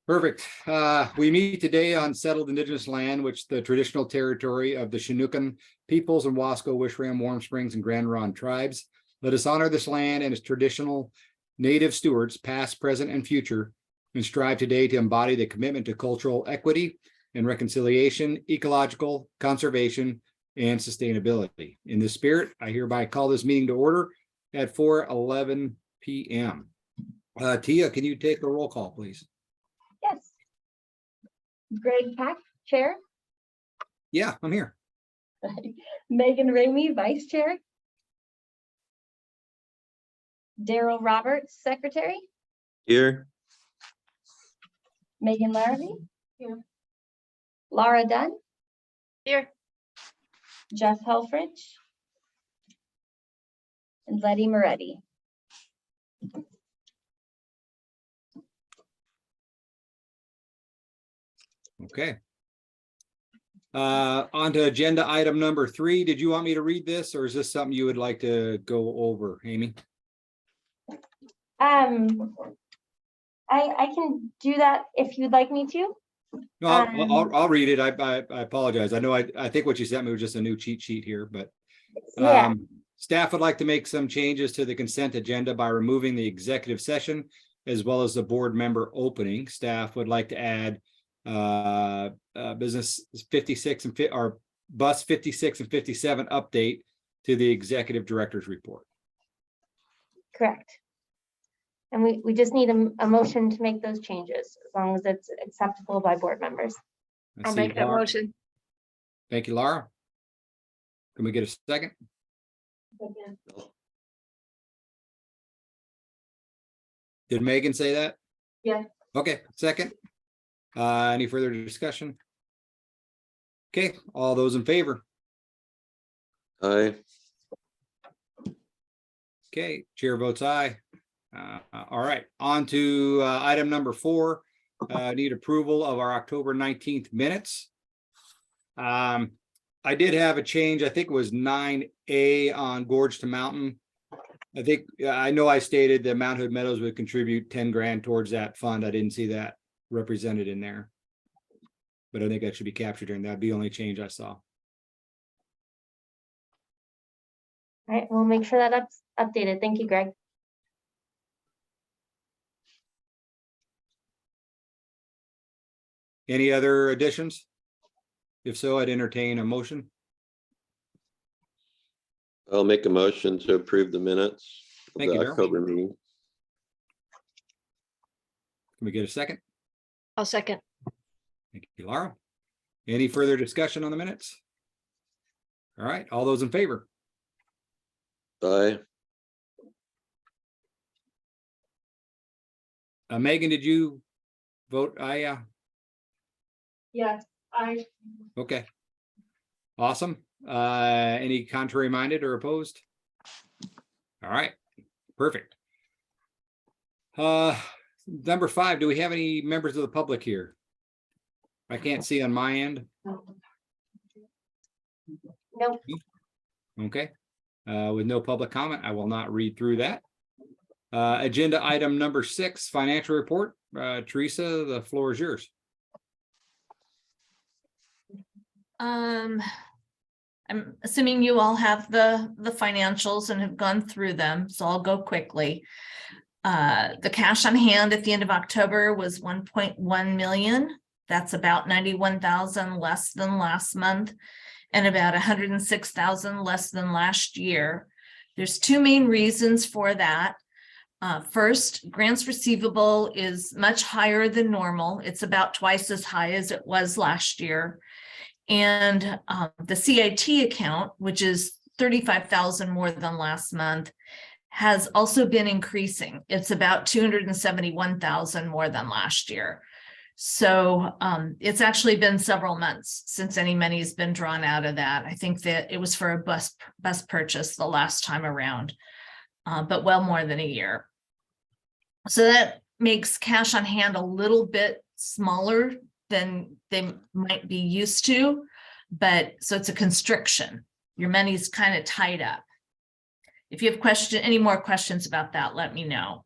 Perfect. We meet today on settled indigenous land, which the traditional territory of the Chinookan peoples and Wasco, Wishram, Warm Springs, and Grand Ronde tribes. Let us honor this land and its traditional native stewards, past, present, and future, and strive today to embody the commitment to cultural equity and reconciliation, ecological conservation, and sustainability. In this spirit, I hereby call this meeting to order at 4:11 p.m. Tia, can you take the roll call, please? Yes. Greg Pack, Chair. Yeah, I'm here. Megan Ramey, Vice Chair. Daryl Roberts, Secretary. Here. Megan Larrabee. Here. Laura Dunn. Here. Jeff Helfrich. And Letty Moretti. Okay. On to agenda item number 3. Did you want me to read this, or is this something you would like to go over, Amy? I can do that if you'd like me to. No, I'll read it. I apologize. I know I think what you sent me was just a new cheat sheet here, but Yeah. Staff would like to make some changes to the consent agenda by removing the executive session as well as the board member opening. Staff would like to add business 56 and or bus 56 and 57 update to the executive director's report. Correct. And we just need a motion to make those changes, as long as it's acceptable by board members. I'll make that motion. Thank you, Laura. Can we get a second? Did Megan say that? Yeah. Okay, second. Any further discussion? Okay, all those in favor? Aye. Okay, chair votes aye. All right, on to item number 4. Need approval of our October 19th minutes. I did have a change. I think it was 9A on Gorge to Mountain. I know I stated that Mount Hood Meadows would contribute 10 grand towards that fund. I didn't see that represented in there, but I think that should be captured in. That'd be the only change I saw. All right, we'll make sure that that's updated. Thank you, Greg. Any other additions? If so, I'd entertain a motion. I'll make a motion to approve the minutes of Thank the you, Daryl. October meeting. Can we get a second? I'll second. Thank you, Laura. Any further discussion on the minutes? All right, all those in favor? Aye. Megan, did you vote aye? Yes, I. Okay. Awesome. Any contrary minded or opposed? All right, perfect. Number 5, do we have any members of the public here? I can't see on my end. Nope. Okay. With no public comment, I will not read through that. Agenda item number 6, financial report. Teresa, the floor is yours. I'm assuming you all have the financials and have gone through them, so I'll go quickly. The cash on hand at the end of October was 1.1 million. That's about 91,000 less than last month and about 106,000 less than last year. There's 2 main reasons for that. First, grants receivable is much higher than normal. It's about twice as high as it was last year. And the CIT account, which is 35,000 more than last month, has also been increasing. It's about 271,000 more than last year. So it's actually been several months since any money has been drawn out of that. I think that it was for a bus purchase the last time around, but well more than a year. So that makes cash on hand a little bit smaller than they might be used to, but so it's a constriction. Your money's kind of tied up. If you have any more questions about that, let me know.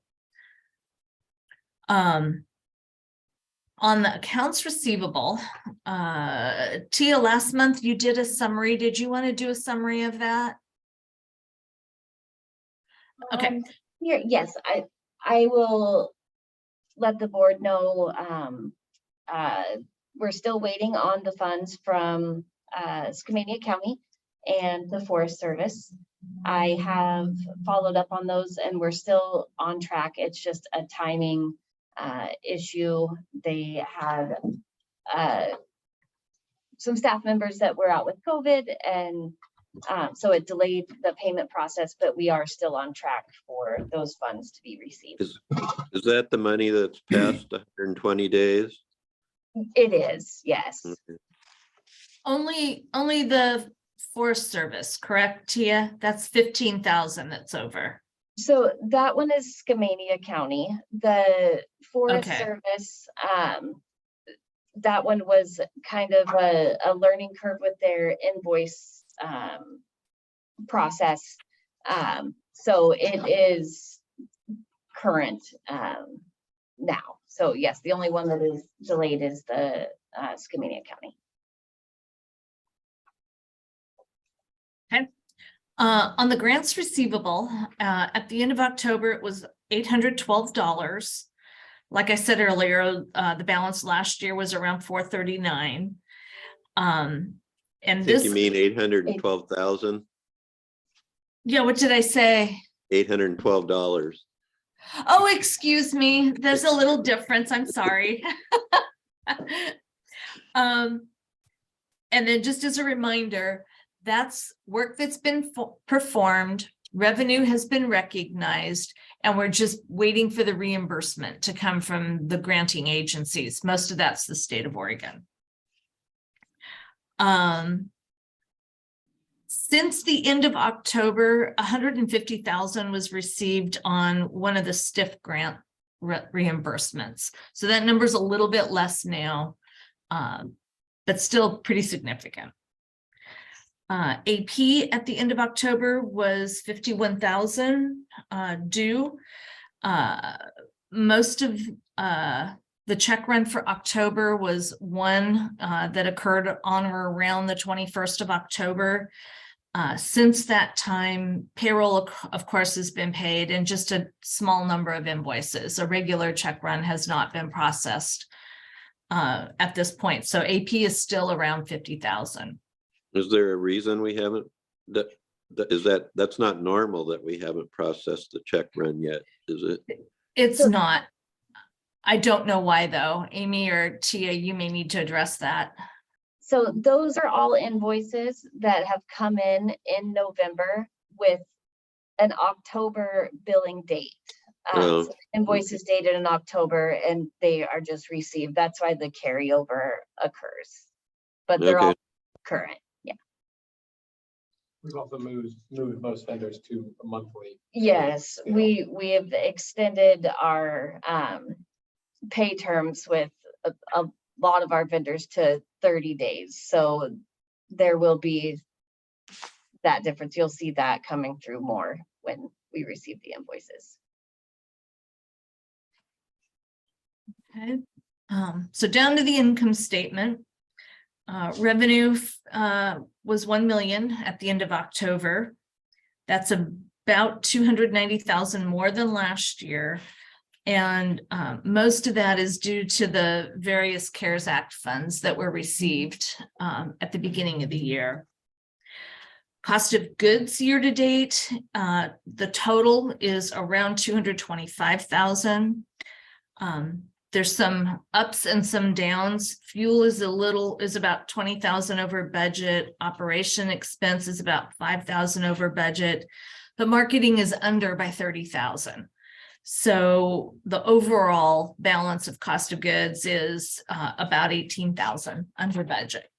On the accounts receivable, Tia, last month you did a summary. Did you want to do a summary of that? Okay. Here, yes, I will let the board know, we're still waiting on the funds from, Skamania County and the Forest Service. I have followed up on those and we're still on track. It's just a timing, issue. They had, some staff members that were out with COVID, and so it delayed the payment process, but we are still on track for those funds to be received. Is that the money that's past 120 days? It is, yes. Okay. Only the Forest Service, correct, Tia? That's 15,000 that's over. So that one is Skamania County. The Forest Okay. Service, that one was kind of a learning curve with their invoice process. So it is current now. So yes, the only one that is delayed is the Skamania County. On the grants receivable, at the end of October, it was $812. Like I said earlier, the balance last year was around $439. And I think this, you mean 812,000, yeah, what did I say? $812. Oh, excuse me. There's a little difference. I'm sorry. And then just as a reminder, that's work that's been performed, revenue has been recognized, and we're just waiting for the reimbursement to come from the granting agencies. Most of that's the state of Oregon. Since the end of October, 150,000 was received on one of the STIF grant reimbursements. So that number's a little bit less now, but still pretty significant. AP at the end of October was 51,000 due. Most of the check run for October was one that occurred on or around the 21st of October. Since that time, payroll, of course, has been paid and just a small number of invoices. A regular check run has not been processed at this point. So AP is still around 50,000. Is there a reason we haven't, that's not normal that we haven't processed the check run yet, is it? It's not. I don't know why though. Amy or Tia, you may need to address that. So those are all invoices that have come in November with an October billing date. So invoices dated in October and they are just received. That's why the carryover occurs. But they're all current. Yeah. We've also moved most vendors to a monthly. Yes, we have extended our pay terms with a lot of our vendors to 30 days. So there will be that difference. You'll see that coming through more when we receive the invoices. Okay. So down to the income statement. Revenue was 1 million at the end of October. That's about 290,000 more than last year. And most of that is due to the various CARES Act funds that were received at the beginning of the year. Cost of goods year to date, the total is around 225,000. There's some ups and some downs. Fuel is about 20,000 over budget. Operation expense is about 5,000 over budget, but marketing is under by 30,000. So the overall balance of cost of goods is about 18,000 under budget.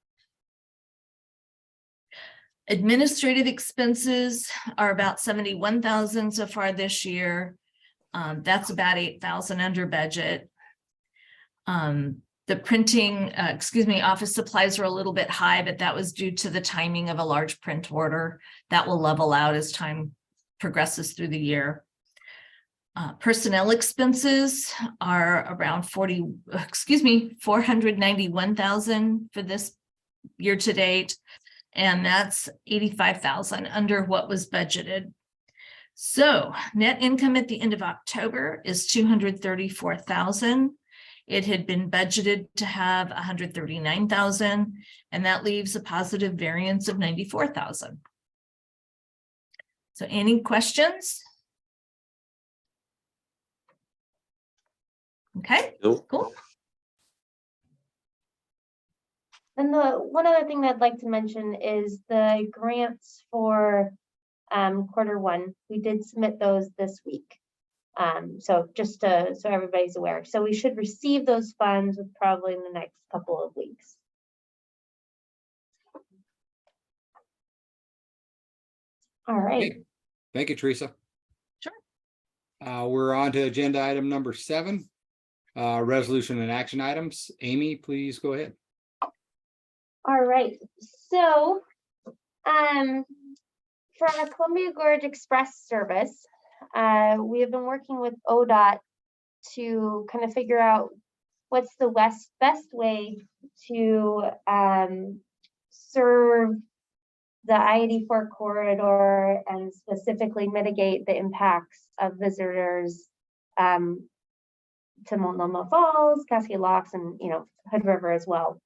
Administrative expenses are about 71,000 so far this year. That's about 8,000 under budget. The printing, office supplies are a little bit high, but that was due to the timing of a large print order that will level out as time progresses through the year. Personnel expenses are around 491,000 for this year to date. And that's 85,000 under what was budgeted. So net income at the end of October is 234,000. It had been budgeted to have 139,000, and that leaves a positive variance of 94,000. So any questions? Okay, Nope. cool. And the one other thing that I'd like to mention is the grants for Q1. We did submit those this week. So just so everybody's aware. So we should receive those funds probably in the next couple of weeks. All right. Okay. Thank you, Teresa. Sure. We're on to agenda item number 7, resolution and action items. Amy, please go ahead. All right. So for our Columbia Gorge Express service, we have been working with ODOT to kind of figure out what's the best way to serve the I-84 corridor and specifically mitigate the impacts of visitors to Multnomah Falls, Cascade Locks, and Hood River as well.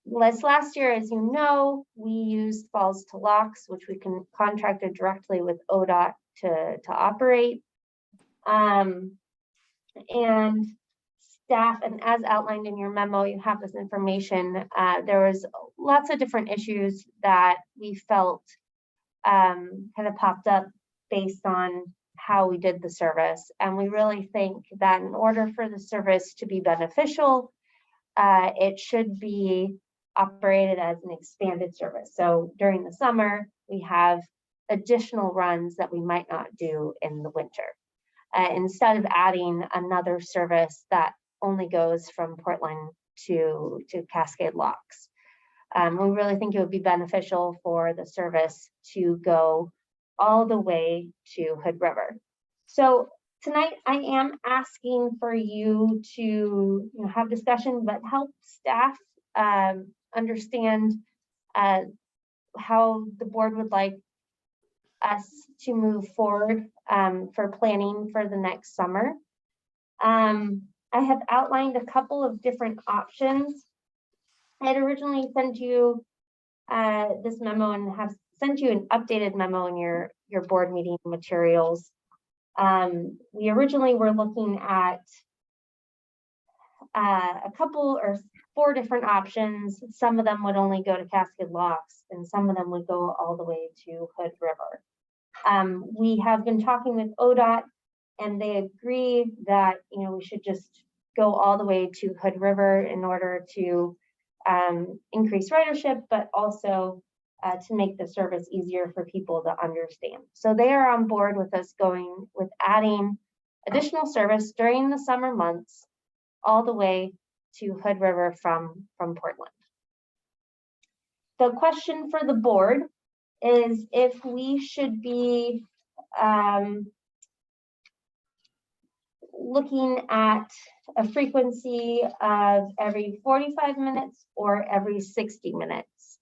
Last year, as you know, we used Falls to Locks, which we can contracted directly with ODOT to operate. And staff, and as outlined in your memo, you have this information. There was lots of different issues that we felt kind of popped up based on how we did the service. And we really think that in order for the service to be beneficial, it should be operated as an expanded service. So during the summer, we have additional runs that we might not do in the winter. Instead of adding another service that only goes from Portland to Cascade Locks. We really think it would be beneficial for the service to go all the way to Hood River. So tonight I am asking for you to have discussion, but help staff understand how the board would like us to move forward for planning for the next summer. I have outlined a couple of different options. I had originally sent you this memo and have sent you an updated memo in your board meeting materials. We originally were looking at a couple or 4 different options. Some of them would only go to Cascade Locks and some of them would go all the way to Hood River. We have been talking with ODOT and they agree that we should just go all the way to Hood River in order to increase ridership, but also to make the service easier for people to understand. So they are on board with us going with adding additional service during the summer months all the way to Hood River from Portland. The question for the board is if we should be looking at a frequency of every 45 minutes or every 60 minutes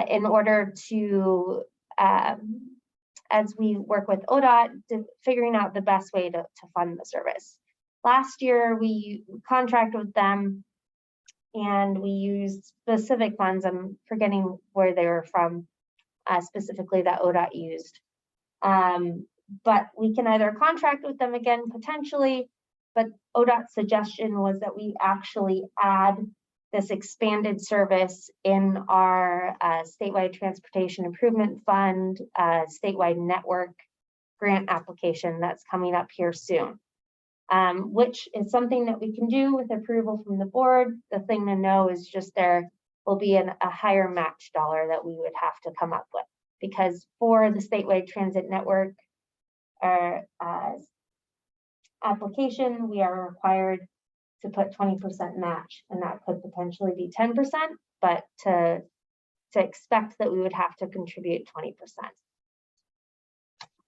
in order to, as we work with ODOT, to figuring out the best way to fund the service. Last year, we contracted with them and we used specific funds. I'm forgetting where they were from, specifically that ODOT used. But we can either contract with them again potentially, but ODOT's suggestion was that we actually add this expanded service in our statewide transportation improvement fund, statewide network grant application that's coming up here soon, which is something that we can do with approval from the board. The thing to know is just there will be a higher match dollar that we would have to come up with, because for the statewide transit network application, we are required to put 20% match, and that could potentially be 10%, but to expect that we would have to contribute 20%.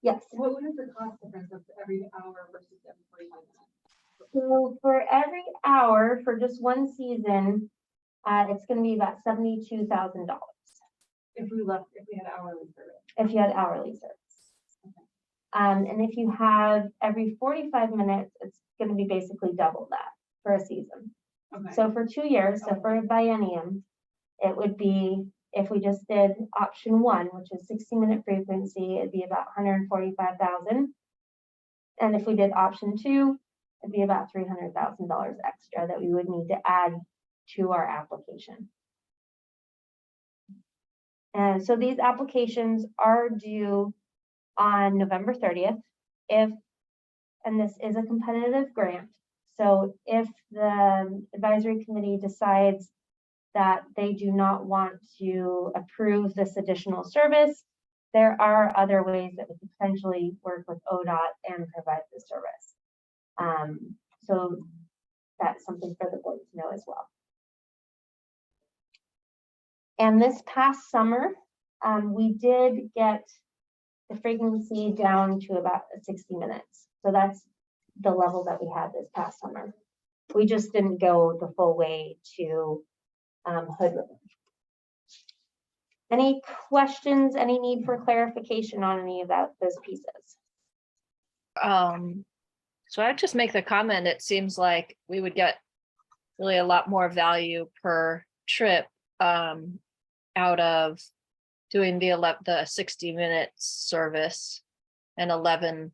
Yes. What is the cost difference of every hour versus every 45 minutes? So for every hour for just one season, it's gonna be about $72,000 If we had hourly service. if you had hourly service. And if you have every 45 minutes, it's gonna be basically double that for a season. Okay. So for 2 years, so for a biennium, it would be, if we just did option one, which is 60-minute frequency, it'd be about 145,000. And if we did option two, it'd be about $300,000 extra that we would need to add to our application. And so these applications are due on November 30th. And this is a competitive grant. So if the advisory committee decides that they do not want to approve this additional service, there are other ways that we could potentially work with ODOT and provide the service. So that's something for the board to know as well. And this past summer, we did get the frequency down to about 60 minutes. So that's the level that we had this past summer. We just didn't go the full way to Hood River. Any questions, any need for clarification on any of those pieces? So I'd just make the comment, it seems like we would get really a lot more value per trip out of doing the 60 minutes service and 11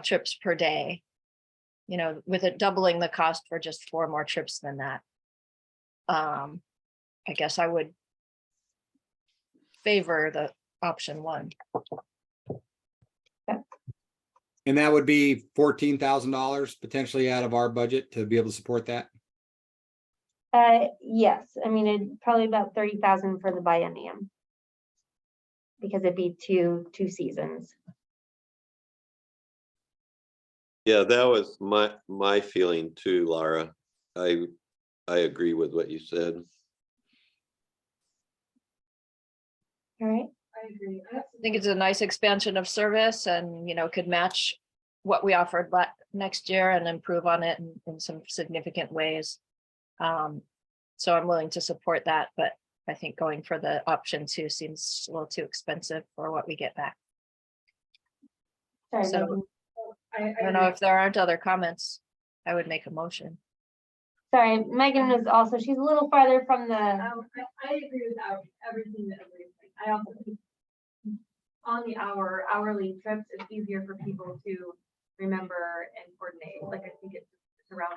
trips per day. You know, with it doubling the cost for just 4 more trips than that. I guess I would favor the option one. And that would be $14,000 potentially out of our budget to be able to support that. Yes, I mean, it'd probably about 30,000 for the biennium. Because it'd be two seasons. Yeah, that was my feeling too, Laura. I agree with what you said. All right. I agree. I think it's a nice expansion of service and, you know, could match what we offered next year and improve on it in some significant ways. So I'm willing to support that, but I think going for the option two seems a little too expensive for what we get back. Sorry, So- Megan. I don't know if there aren't other comments. I would make a motion. Sorry, Megan was also, she's a little farther from the, I agree with everything that everybody's saying. I also think on the hourly trips, it's easier for people to remember and coordinate. Like, I think it's a round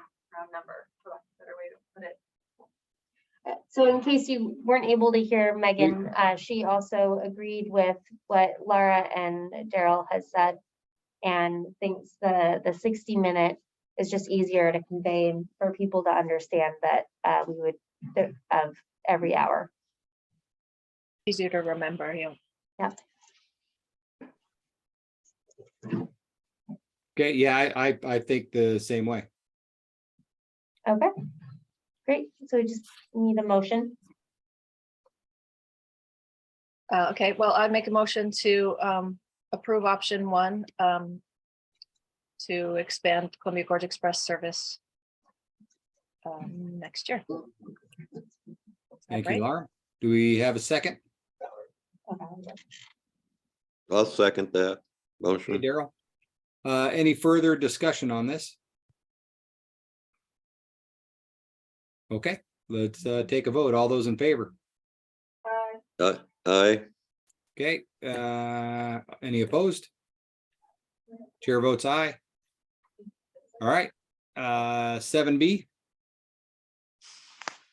number, for lack of a better way to put it. so in case you weren't able to hear Megan, she also agreed with what Laura and Daryl has said. And thinks the 60-minute is just easier to convey and for people to understand that we would of every hour. Easier to remember, you know. Yeah. Okay, yeah, I think the same way. Okay. Great. So we just need a motion. Okay, well, I'd make a motion to approve option one to expand Columbia Gorge Express service next year. Is that Thank right? you, Laura. Do we have a second? Okay. I'll second that Hey, motion. Daryl. Any further discussion on this? Okay, let's take a vote. All those in favor? Aye. Okay, any opposed? Chair votes aye. All right, 7B.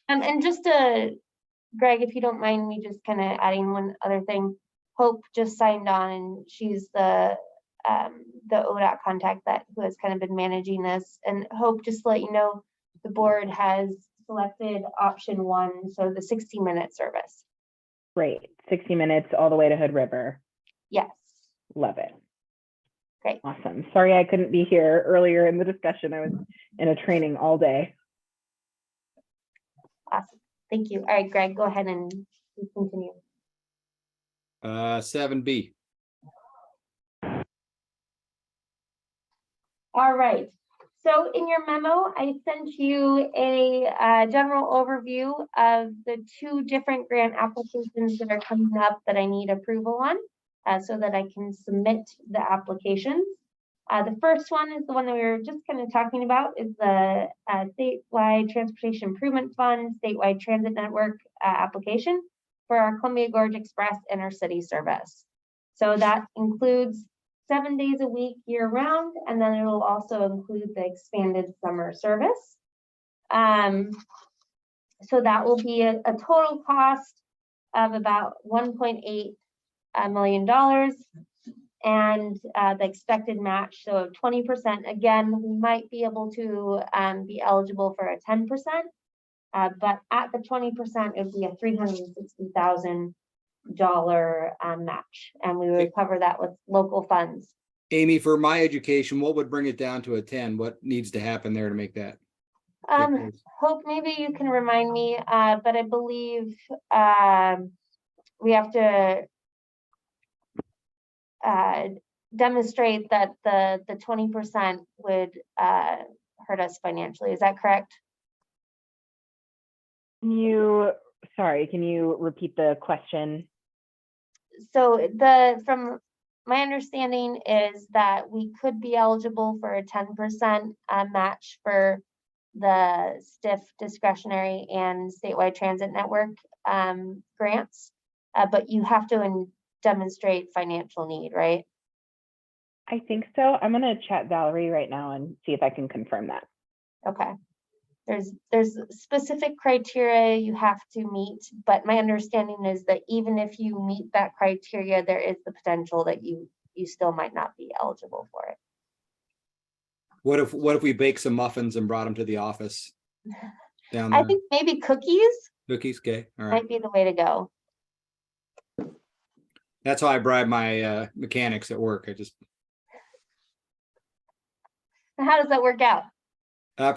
And just Greg, if you don't mind me just kind of adding one other thing. Hope just signed on and she's the ODOT contact who has kind of been managing this. And Hope, just to let you know, the board has selected option one, so the 60-minute service. Great. 60 minutes all the way to Hood River. Yes. Love it. Great. Awesome. Sorry I couldn't be here earlier in the discussion. I was in a training all day. Awesome. Thank you. All right, Greg, go ahead and continue. 7B. All right. So in your memo, I sent you a general overview of the 2 different grant applications that are coming up that I need approval on, so that I can submit the applications. The first one is the one that we were just kind of talking about, is the statewide transportation improvement fund, statewide transit network application for our Columbia Gorge Express intercity service. So that includes 7 days a week year round, and then it'll also include the expanded summer service. So that will be a total cost of about $1.8 million. And the expected match, so 20%, again, we might be able to be eligible for a 10%, but at the 20%, it would be a $360,000 match, and we would cover that with local funds. Amy, for my education, what would bring it down to a 10? What needs to happen there to make that? Hope maybe you can remind me, but I believe we have to demonstrate that the 20% would hurt us financially. Is that correct? Sorry, can you repeat the question? So from my understanding is that we could be eligible for a 10% match for the STIF discretionary and statewide transit network grants, but you have to demonstrate financial need, right? I think so. I'm going to chat Valerie right now and see if I can confirm that. Okay. There's specific criteria you have to meet, but my understanding is that even if you meet that criteria, there is the potential that you still might not be eligible for it. What if we bake some muffins and brought them to the office down there? I think maybe cookies Cookies, okay, all right. might be the way to go. That's how I bribe my mechanics at work. How does that work out?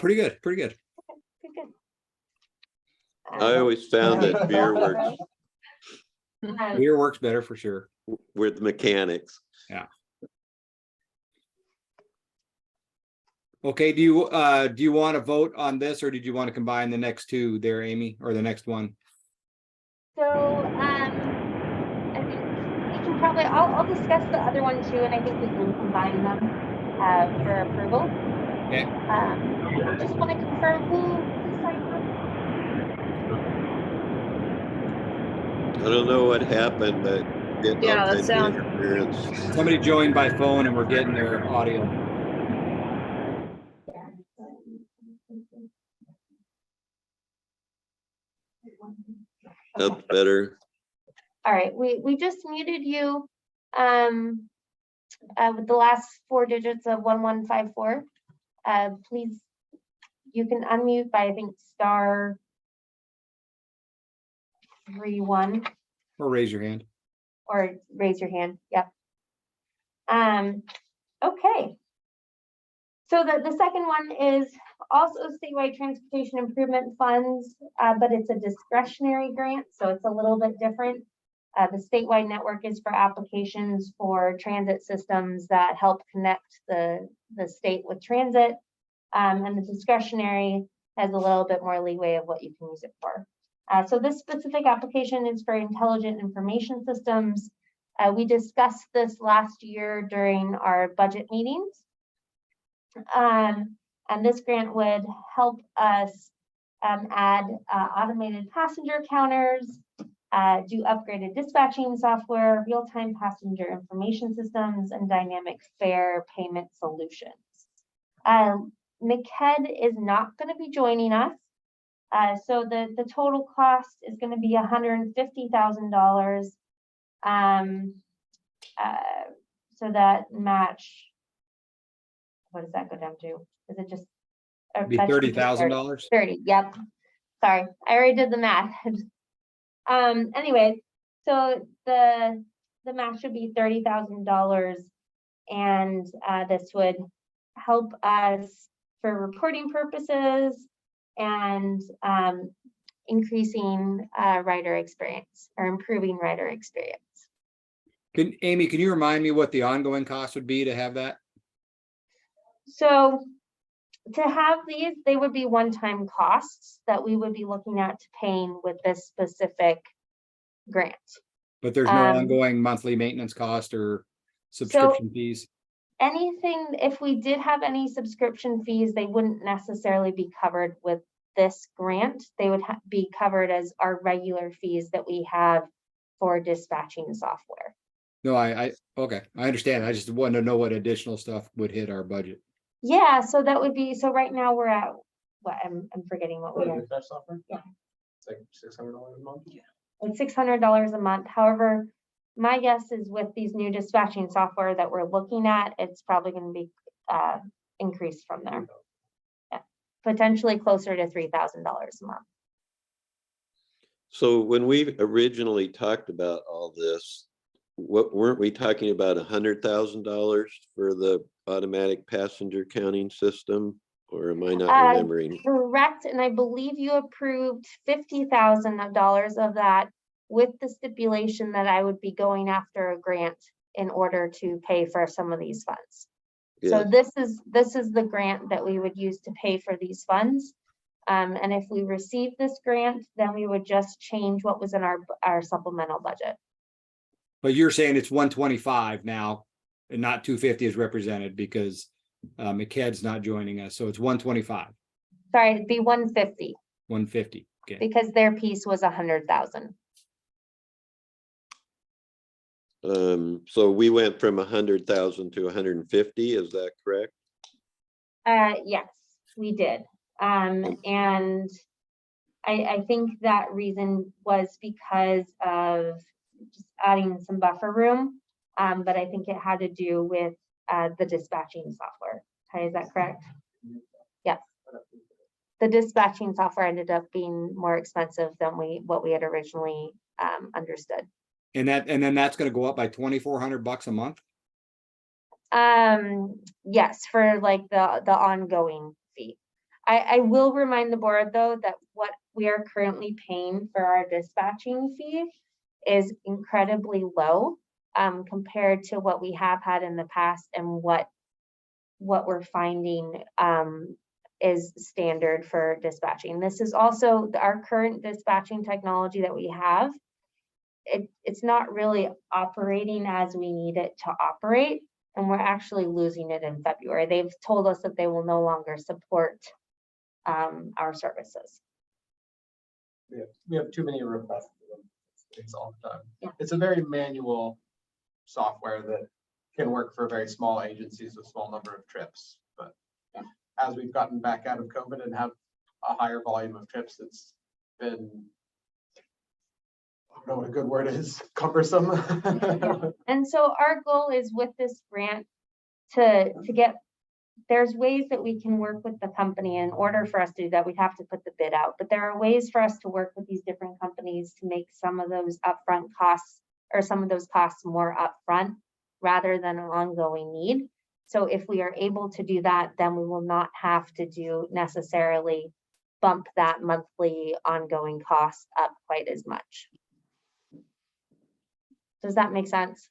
Pretty good, pretty good. Good. I always found that beer works Beer works better for sure. with mechanics. Okay, do you want to vote on this, or did you want to combine the next 2 there, Amy, or the next one? So I think we can probably, I'll discuss the other one too, and I think we can combine them for approval. Okay. Just want to confirm who signed up. I don't know what happened, but Yeah, that sounds- interference. Somebody joined by phone and we're getting their audio. That's better. All right, we just muted you with the last 4 digits of 1154. Please, you can unmute by, I think, *31. Or raise your hand. Or raise your hand. Yep. Okay. So the second one is also statewide transportation improvement funds, but it's a discretionary grant, so it's a little bit different. The statewide network is for applications for transit systems that help connect the state with transit, and the discretionary has a little bit more leeway of what you can use it for. So this specific application is for intelligent information systems. We discussed this last year during our budget meetings. And this grant would help us add automated passenger counters, do upgraded dispatching software, real-time passenger information systems, and dynamic fare payment solutions. MCED is not going to be joining us. So the total cost is going to be $150,000. So that match, what does that go down to? Is it just Be $30,000. 30? Yep. Sorry, I already did the math. Anyway, so the match should be $30,000, and this would help us for reporting purposes and increasing rider experience or improving rider experience. Amy, can you remind me what the ongoing cost would be to have that? So to have these, they would be one-time costs that we would be looking at to paying with this specific grant. But there's no ongoing monthly maintenance cost or subscription fees. Anything, if we did have any subscription fees, they wouldn't necessarily be covered with this grant. They would be covered as our regular fees that we have for dispatching software. No, okay, I understand. I just wanted to know what additional stuff would hit our budget. Yeah, so that would be, so right now we're at, what, I'm forgetting what we are. Dispatch software? Yeah. It's like $600 a month. Yeah. It's $600 a month. However, my guess is with these new dispatching software that we're looking at, it's probably going to be increased from there. Yeah. Potentially closer to $3,000 a month. So when we originally talked about all this, weren't we talking about $100,000 for the automatic passenger counting system? Or am I not remembering? Correct, and I believe you approved $50,000 of that with the stipulation that I would be going after a grant in order to pay for some of these funds. So Yes. this is the grant that we would use to pay for these funds. And if we receive this grant, then we would just change what was in our supplemental budget. But you're saying it's 125 now and not 250 as represented because McKed's not joining us. So it's 125, Sorry, it'd be 150 150. Okay. because their piece was 100,000. So we went from 100,000 to 150, is that correct? Yes, we did. And I think that reason was because of just adding some buffer room. But I think it had to do with the dispatching software. Is that correct? Yes. The dispatching software ended up being more expensive than what we had originally understood. And then that's going to go up by $2,400 a month. Yes, for like the ongoing fee. I will remind the board though that what we are currently paying for our dispatching fee is incredibly low compared to what we have had in the past and what we're finding is standard for dispatching. This is also our current dispatching technology that we have. It's not really operating as we need it to operate, and we're actually losing it in February. They've told us that they will no longer support our services. We have too many requests for them. It's all the time. Yeah. It's a very manual software that can work for very small agencies with small number of trips. But as we've gotten back out of COVID and have a higher volume of trips, it's been, I don't know what a good word is, cumbersome. And so our goal is with this grant to get, there's ways that we can work with the company. In order for us to do that, we'd have to put the bid out, but there are ways for us to work with these different companies to make some of those upfront costs or some of those costs more upfront rather than an ongoing need. So if we are able to do that, then we will not have to do necessarily bump that monthly ongoing cost up quite as much. Does that make sense?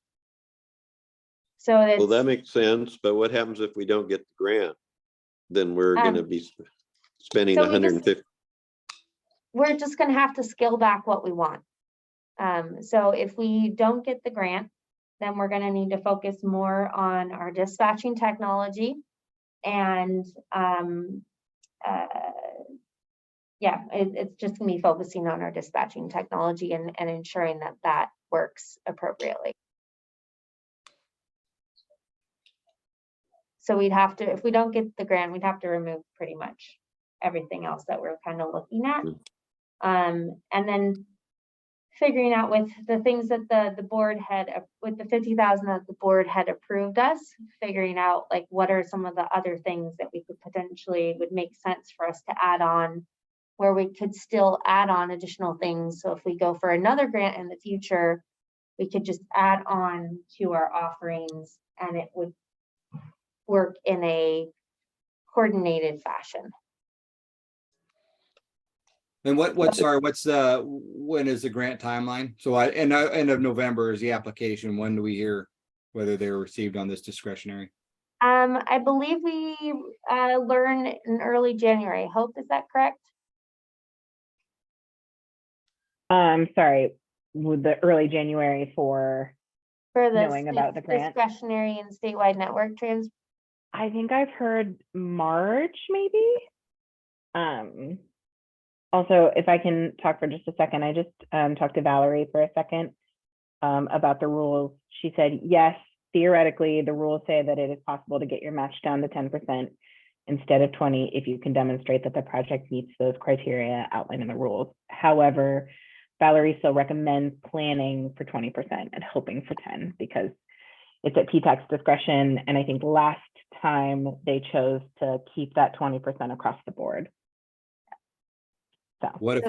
So it's, Well, that makes sense, but what happens if we don't get the grant? Then we're going to be spending so we just- 150. we're just going to have to scale back what we want. So if we don't get the grant, then we're going to need to focus more on our dispatching technology and it's just going to be focusing on our dispatching technology and ensuring that that works appropriately. So we'd have to, if we don't get the grant, we'd have to remove pretty much everything else that we're kind of looking at. And then figuring out with the things that the board had, with the 50,000 that the board had approved us, figuring out like what are some of the other things that we could potentially would make sense for us to add on, where we could still add on additional things. So if we go for another grant in the future, we could just add on to our offerings and it would work in a coordinated fashion. And when is the grant timeline? So end of November is the application. When do we hear whether they're received on this discretionary? I believe we learn in early January. Hope, is that correct? Sorry, with the early January for, For the knowing about the grant? discretionary and statewide network trans. I think I've heard March, maybe. Also, if I can talk for just a second, I just talked to Valerie for a second about the rules. She said, yes, theoretically, the rules say that it is possible to get your match down to 10% instead of 20 if you can demonstrate that the project meets those criteria outlined in the rules. However, Valerie still recommends planning for 20% and hoping for 10 because it's at PTAC's discretion. And I think last time they chose to keep that 20% across the board. So. What if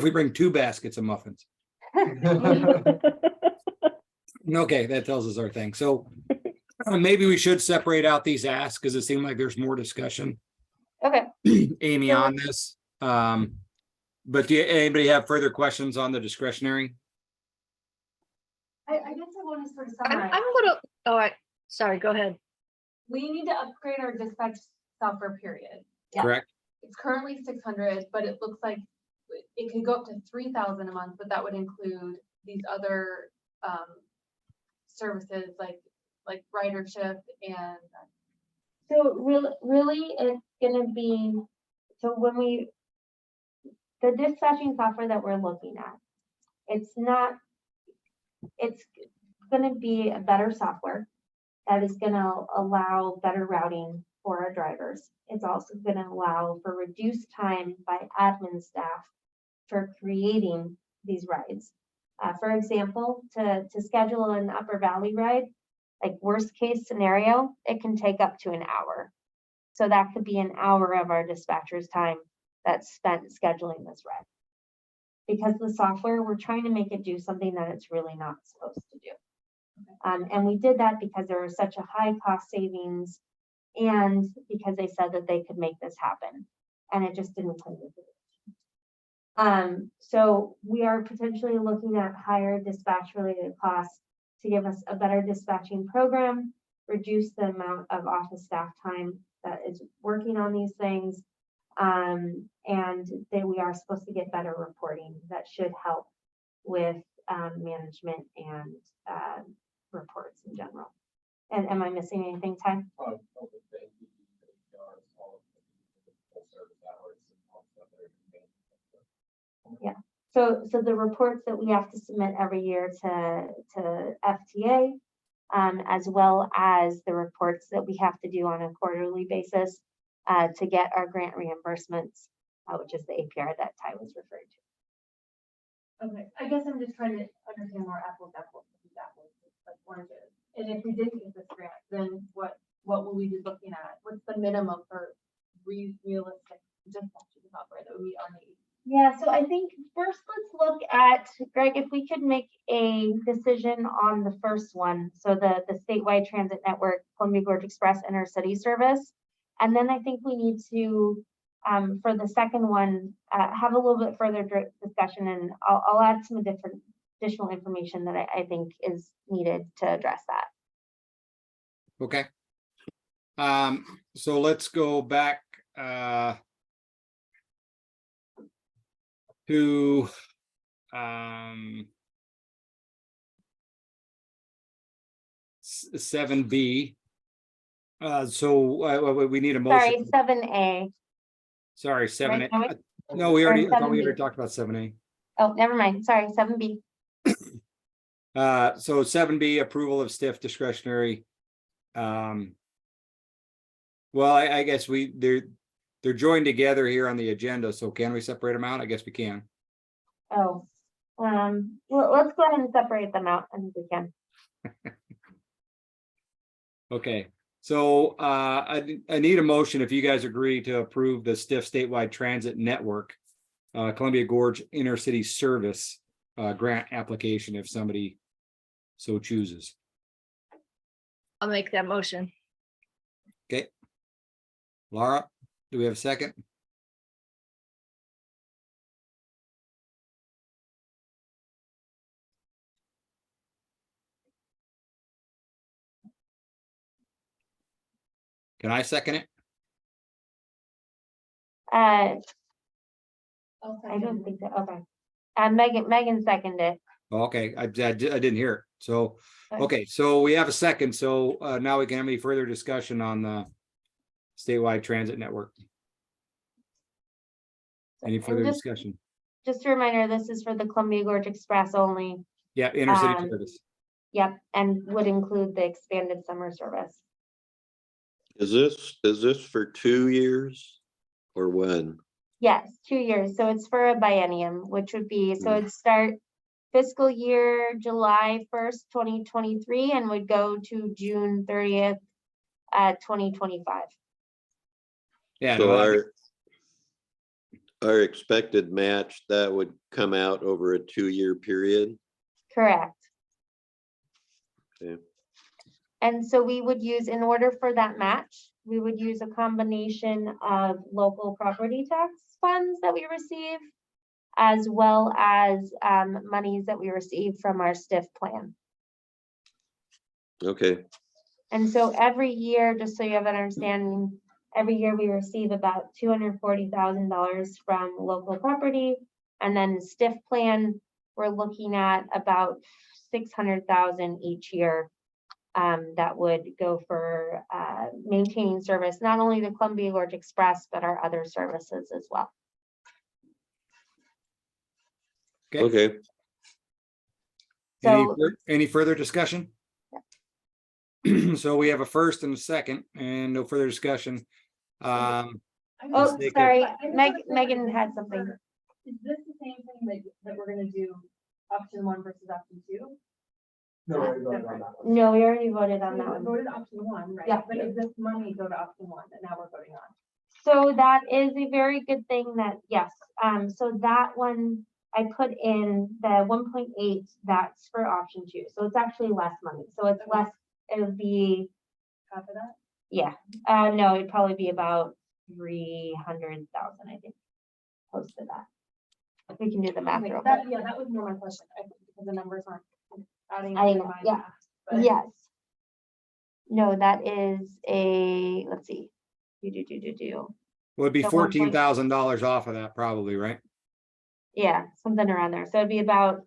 we bring 2 baskets of muffins? Okay, that tells us our thing. So maybe we should separate out these asks because it seemed like there's more discussion, Okay. Amy, So- on this. But do anybody have further questions on the discretionary? I guess I want to sort of I'm summarize. a little, sorry, go ahead. We need to upgrade our dispatch software period. Yeah. Correct? It's currently 600, but it looks like it could go up to 3,000 a month, but that would include these other services like ridership and So really, it's gonna be, so when the dispatching software that we're looking at, it's gonna be a better software that is gonna allow better routing for our drivers. It's also gonna allow for reduced time by admin staff for creating these rides. For example, to schedule an Upper Valley ride, like worst case scenario, it can take up to an hour. So that could be an hour of our dispatcher's time that's spent scheduling this ride. Because the software, we're trying to make it do something that it's really not supposed to do. And we did that because there was such a high cost savings and because they said that they could make this happen. And it just didn't come to fruition. So we are potentially looking at higher dispatch related costs to give us a better dispatching program, reduce the amount of office staff time that is working on these things. And then we are supposed to get better reporting that should help with management and reports in general. And am I missing anything, Ty? Yeah. So the reports that we have to submit every year to FTA, as well as the reports that we have to do on a quarterly basis to get our grant reimbursements, which is the APR that Ty was referring to. okay. I guess I'm just trying to understand more apples, like oranges. And if we didn't get this grant, then what will we be looking at? What's the minimum for realistic dispatching software that we are needing? Yeah, so I think first let's look at, Greg, if we could make a decision on the first one. So the statewide transit network, Columbia Gorge Express intercity service. And then I think we need to, for the second one, have a little bit further discussion and I'll add some additional information that I think is needed to address that. Okay. So let's go back to 7B. So we need a motion. Sorry, 7A. Sorry, 7A. Right, No, we already, or I thought we 7B. already talked about 7A. Oh, never mind. Sorry, 7B. So 7B, approval of stiff discretionary. Well, I guess they're joined together here on the agenda, so can we separate them out? I guess we can. Oh, well, let's go ahead and separate them out. I think we can. Okay, so I need a motion if you guys agree to approve the stiff statewide transit network, Columbia Gorge intercity service grant application if somebody so chooses. I'll make that motion. Okay. Laura, do we have a second? Can I second it? I don't think so. Okay. Megan seconded it. Okay, I didn't hear it. So, Okay. okay, so we have a second. So now we can have any further discussion on the statewide transit network. Any And further just- discussion? Just a reminder, this is for the Columbia Gorge Express only. Yeah, intercity Um, service. Yep, and would include the expanded summer service. Is this for 2 years or when? Yes, 2 years. So it's for a biennium, which would be, so Mm. it'd start fiscal year July 1st, 2023, and would go to June 30th, 2025. Yeah, So no, that- our expected match, that would come out over a 2-year period? Correct. Okay. And so we would use, in order for that match, we would use a combination of local property tax funds that we receive, as well as monies that we receive from our STIF plan. Okay, And so every year, just so you have an understanding, every year we receive about $240,000 from local property. And then STIF plan, we're looking at about 600,000 each year. That would go for maintaining service, not only the Columbia Gorge Express, but our other services as well. okay. So, any further discussion? So we have a first and a second and no further discussion. oh, Let's take a- sorry, Megan had something. Is this the same thing that we're gonna do option 1 versus option 2? No, we voted on that one. No, we already voted on We that one. voted option 1, right? Yeah. But is this money go to option 1 that now we're voting on? So that is a very good thing that, yes, so that one, I put in the 1.8, that's for option 2. So it's actually less money. So it's less, it would be, Half of that? yeah, no, it'd probably be about 300,000, I think, close to that. We can do the math Okay, real quick. yeah, that was more my question, because the numbers aren't adding. I up in know, my yeah. math, but- Yes. No, that is a, let's see. Do. Would be So 1 point- $14,000 off of that probably, right? Yeah, something around there. So it'd be about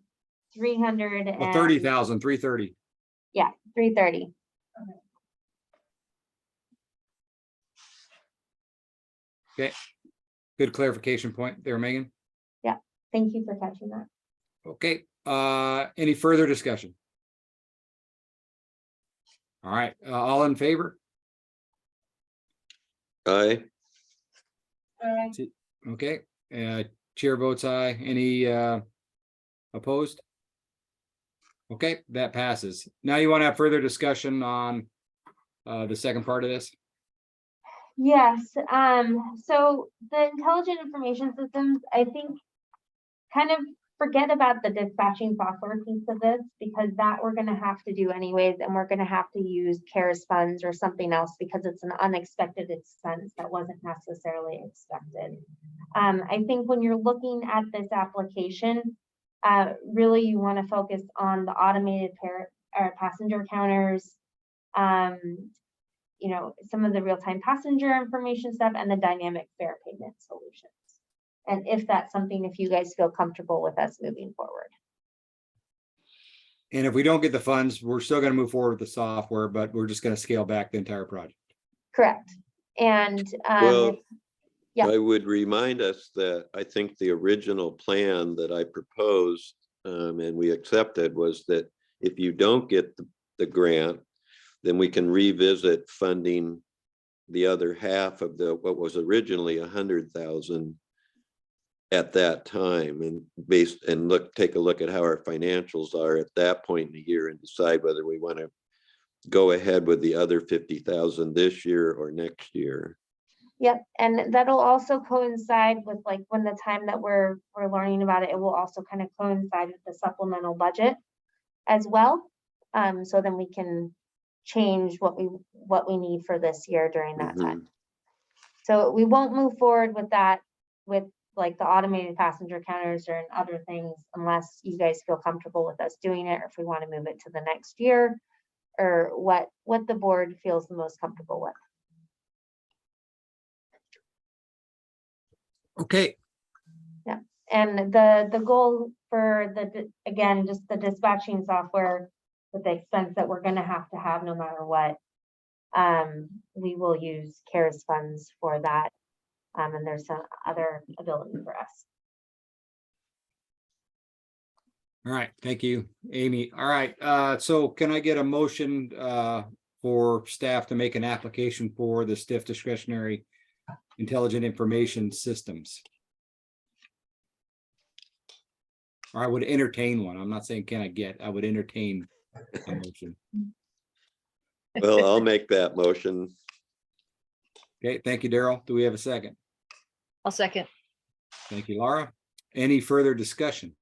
300 Well, and 30,000, 330. Yeah, 330. Okay. Good clarification point there, Megan. Thank you for catching that. Okay, any further discussion? All right, all in favor? Aye, Okay, chair votes aye. Any opposed? Okay, that passes. Now you want to have further discussion on the second part of this? Yes, so the intelligent information systems, I think, kind of forget about the dispatching software piece of this, because that we're gonna have to do anyways, and we're gonna have to use CARES funds or something else, because it's an unexpected expense that wasn't necessarily expected. I think when you're looking at this application, really you wanna focus on the automated passenger counters, you know, some of the real-time passenger information stuff, and the dynamic fare payment solutions. And if that's something, if you guys feel comfortable with us moving forward. And if we don't get the funds, we're still gonna move forward with the software, but we're just gonna scale back the entire project. Correct. And, well, yeah. I would remind us that I think the original plan that I proposed and we accepted was that if you don't get the grant, then we can revisit funding the other half of what was originally 100,000 at that time, and take a look at how our financials are at that point in the year and decide whether we want to go ahead with the other 50,000 this year or next year. Yep, and that'll also coincide with, like, when the time that we're learning about it, it will also kind of coincide with the supplemental budget as well. So then we can change what we need for this year during that time. So we won't move forward with that, with like the automated passenger counters or other things, unless you guys feel comfortable with us doing it, or if we want to move it to the next year, or what the board feels the most comfortable with. Okay, And the goal for again, just the dispatching software with the expense that we're gonna have to have no matter what. We will use CARES funds for that. And there's some other ability for us. all right, thank you, Amy. All right, so can I get a motion for staff to make an application for the STIF discretionary intelligent information systems? Or I would entertain one. I'm not saying can I get, I would entertain a motion. Well, I'll make that motion. Okay, thank you, Daryl. Do we have a second? I'll second. Thank you, Laura. Any further discussion?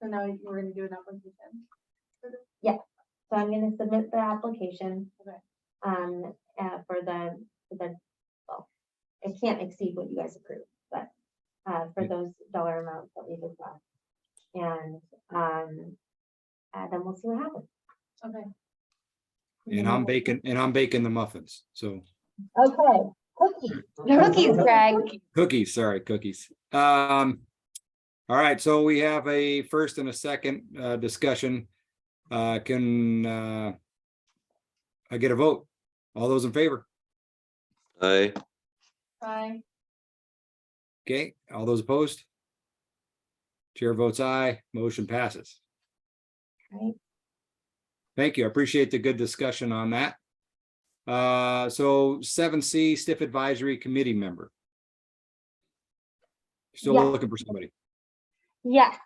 So now we're gonna do an application. So I'm gonna submit the application. Okay. For the, well, it can't exceed what you guys approve, but, for those dollar amounts that we discussed. And then we'll see what happens. Okay. And I'm baking the muffins. So Okay, cookies, Greg. cookies, sorry, cookies. All right, so we have a first and a second discussion. Can I get a vote? All those in favor? Aye. Bye. Okay, all those opposed? Chair votes aye, motion passes. Right. Thank you. I appreciate the good discussion on that. So 7C Stiff Advisory Committee member. Still Yeah. looking for somebody. Yes,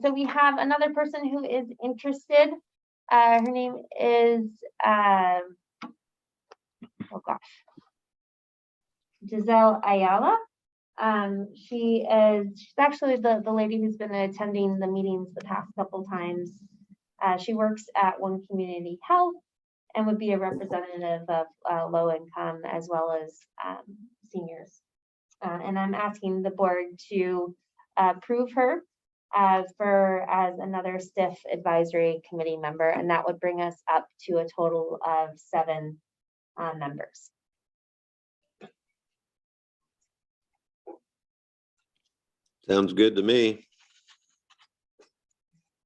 so we have another person who is interested. Her name is, oh gosh. Giselle Ayala. She's actually the lady who's been attending the meetings the past couple times. She works at One Community Health and would be a representative of low income as well as seniors. And I'm asking the board to approve her for as another STIF advisory committee member, and that would bring us up to a total of 7 members. Sounds good to me.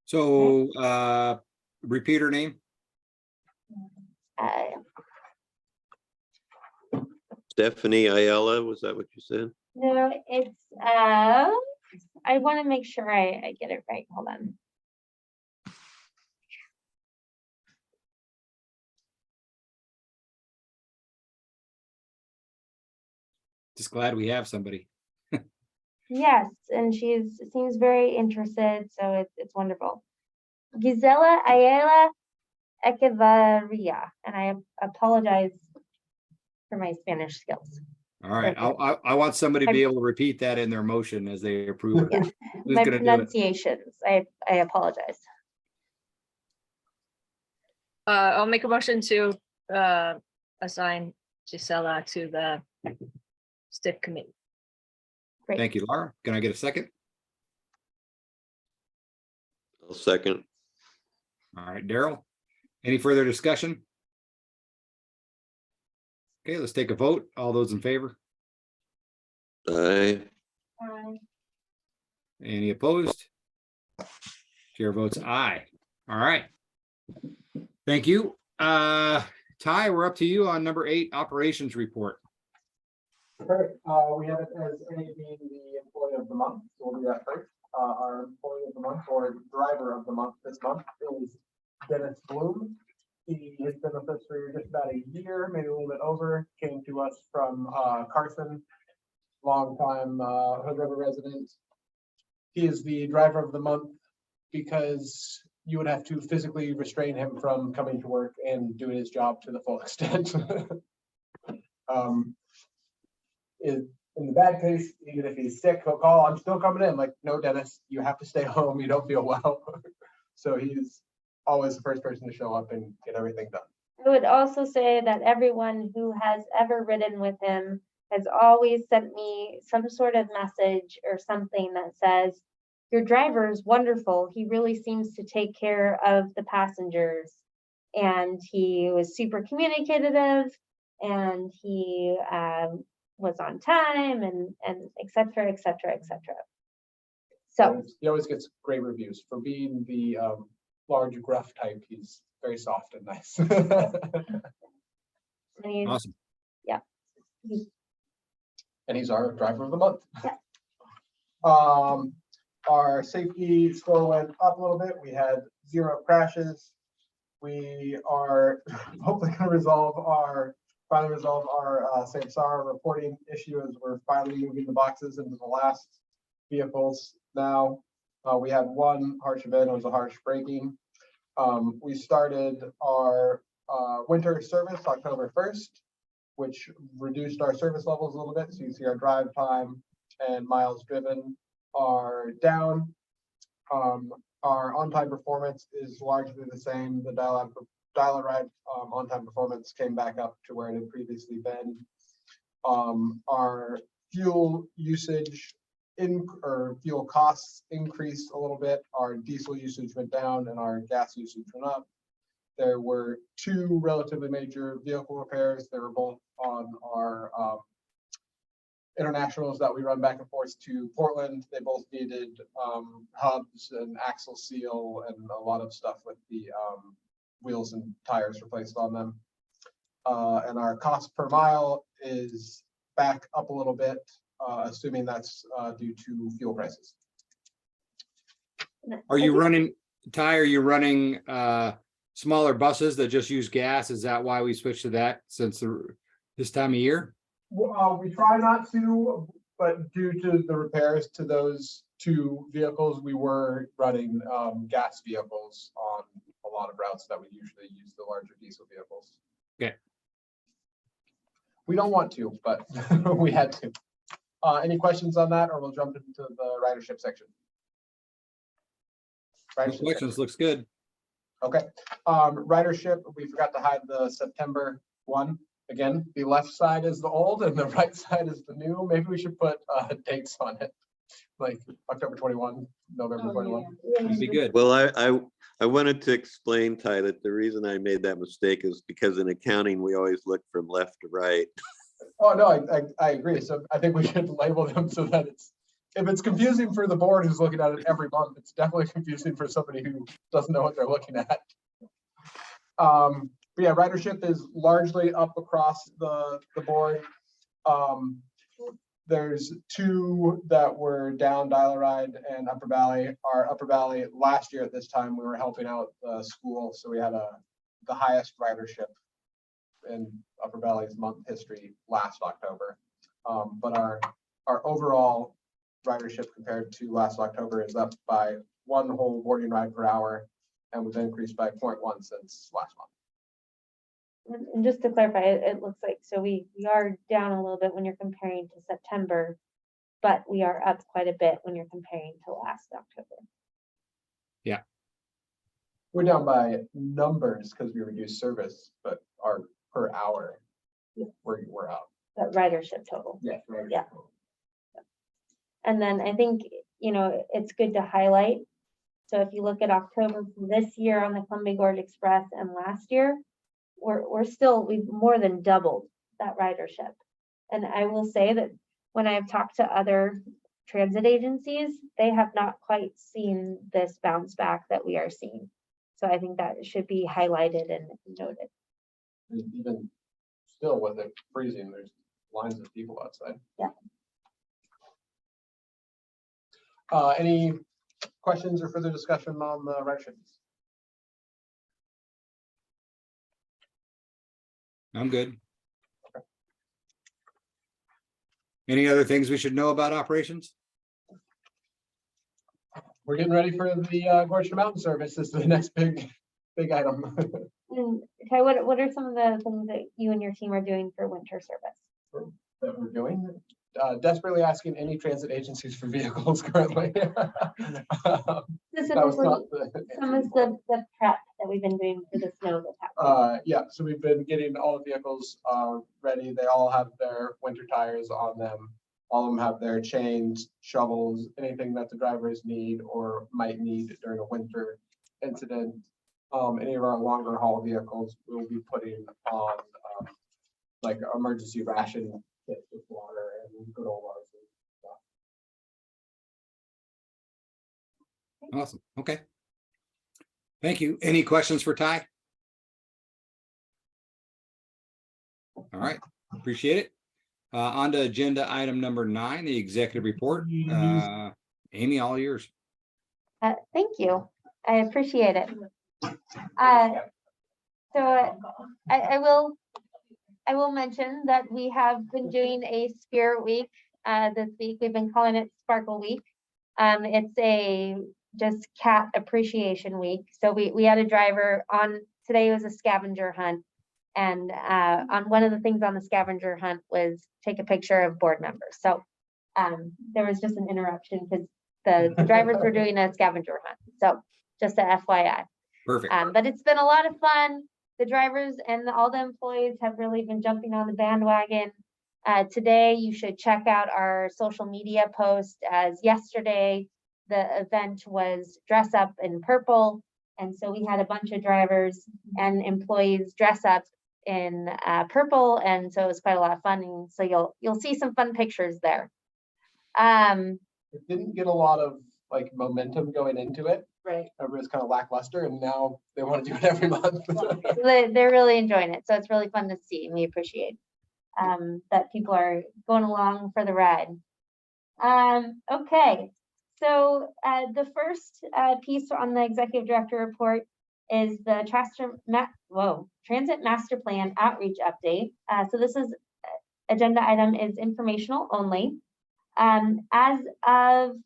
So repeat her name. Uh, Stephanie Ayala, was that what you said? no, it's I want to make sure I get it right. Hold on. Just glad we have somebody. Yes, and seems very interested, so it's wonderful. Gisela Ayala Echevarria, and I apologize for my Spanish skills. All right, Okay. I want somebody to be able to repeat that in their motion as they approve Yeah. it. Who's My gonna do it? pronunciations, I apologize. I'll make a motion to assign Gisela to the STIF committee. Great. Thank you, Laura. Can I get a second? I'll second. All right, Daryl. Any further discussion? Okay, let's take a vote. All those in favor? Aye. Any opposed? Chair votes aye. All right. Thank you. Ty, we're up to you on number 8, operations report. Perfect. We have it as A being the employee of the month, so we'll do that first. Our employee of the month or driver of the month this month is Dennis Bloom. He has been with us for just about a year, maybe a little bit over. Came to us from Carson, longtime Hood River resident. He is the driver of the month because you would have to physically restrain him from coming to work and doing his job to the full extent. In the bad case, even if he's sick, he'll call, I'm still coming in. Like, no, Dennis, you have to stay home. You don't feel well. So he's always the first person to show up and get everything done. I would also say that everyone who has ever ridden with him has always sent me some sort of message or something that says, your driver is wonderful. He really seems to take care of the passengers. And he was super communicative, and he was on time and et cetera, et cetera, et cetera. So, He always gets great reviews for being the large gruff type. He's very soft and nice. and he's, Awesome. And he's our driver of the month. Yeah. Our safety score went up a little bit. We had 0 crashes. We are hopefully going to finally resolve our Samsara reporting issue as we're finally moving the boxes into the last vehicles now. We had one harsh event. It was a harsh braking. We started our winter service October 1st, which reduced our service levels a little bit. So you see our drive time and miles driven are down. Our on-time performance is largely the same. The dial-a-ride on-time performance came back up to where it had previously been. Our fuel usage or fuel costs increased a little bit. Our diesel usage went down and our gas usage went up. There were 2 relatively major vehicle repairs. They were both on our internationals that we run back and forth to Portland. They both needed hubs and axle seal and a lot of stuff with the wheels and tires replaced on them. And our cost per mile is back up a little bit, assuming that's due to fuel prices. Are you running, Ty, are you running smaller buses that just use gas? Is that why we switched to that since this time of year? We try not to, but due to the repairs to those 2 vehicles, we were running gas vehicles on a lot of routes that we usually use the larger diesel vehicles. Okay. We don't want to, but we had to. Any questions on that, or we'll jump into the ridership section? No questions, looks good. Okay. Ridership, we forgot to hide the September 1. Again, the left side is the old and the right side is the new. Maybe we should put dates on it, like October 21, November 21. That'd be good. Well, I wanted to explain, Ty, that the reason I made that mistake is because in accounting, we always look from left to right. Oh, no, I agree. So I think we should label them so that if it's confusing for the board who's looking at it every month, it's definitely confusing for somebody who doesn't know what they're looking at. But yeah, ridership is largely up across the board. There's 2 that were down, Dial-A-Ride and Upper Valley. Our Upper Valley last year at this time, we were helping out the school, so we had the highest ridership in Upper Valley's month history last October. But our overall ridership compared to last October is up by 1 whole boarding ride per hour, and was increased by 0.1 since last month. and just to clarify, it looks like, so we are down a little bit when you're comparing to September, but we are up quite a bit when you're comparing to last October. We're down by numbers because we reduced service, but our per hour, we're up. That ridership total. Yeah. Right. Yeah. And then I think, it's good to highlight. So if you look at October from this year on the Columbia Gorge Express and last year, we've more than doubled that ridership. And I will say that when I've talked to other transit agencies, they have not quite seen this bounce back that we are seeing. So I think that should be highlighted and noted. Even still with it freezing, there's lines of people outside. Yeah. Any questions or further discussion on the ridership? I'm good. Any other things we should know about operations? We're getting ready for the Gorge to Mountain service. This is the next big item. And Ty, what are some of the things that you and your team are doing for winter service? That we're doing. Desperately asking any transit agencies for vehicles currently. Specifically, some of the prep that we've been doing for the snow that's happening. Yeah, so we've been getting all the vehicles ready. They all have their winter tires on them. All of them have their chains, shovels, anything that the drivers need or might need during a winter incident. Any of our longer haul vehicles will be putting on like emergency ration kits with water Awesome. Okay. Thank you. Any questions for Ty? All right, appreciate it. On to agenda item number 9, the executive report. Amy, all yours. Thank you. I appreciate it. So I will mention that we have been doing a Spirit Week this week. We've been calling it Sparkle Week. It's a just cat appreciation week. So we had a driver on today. Was a scavenger hunt, and on one of the things on the scavenger hunt was take a picture of board members. So there was just an interruption because the drivers were doing a scavenger hunt. So just a FYI. Perfect. But it's been a lot of fun. The drivers and all the employees have really been jumping on the bandwagon. Today, you should check out our social media post, as yesterday the event was dress up in purple. And so we had a bunch of drivers and employees dress up in purple. And so it was quite a lot of fun. And so you'll see some fun pictures there. It didn't get a lot of like momentum going into it. Right. Everybody's kind of lackluster, and now they want to do it every month. They're really enjoying it. So it's really fun to see, and we appreciate that people are going along for the ride. Okay, so the first piece on the executive director report is the Transit Master Plan outreach update. So this is agenda item is informational only. As of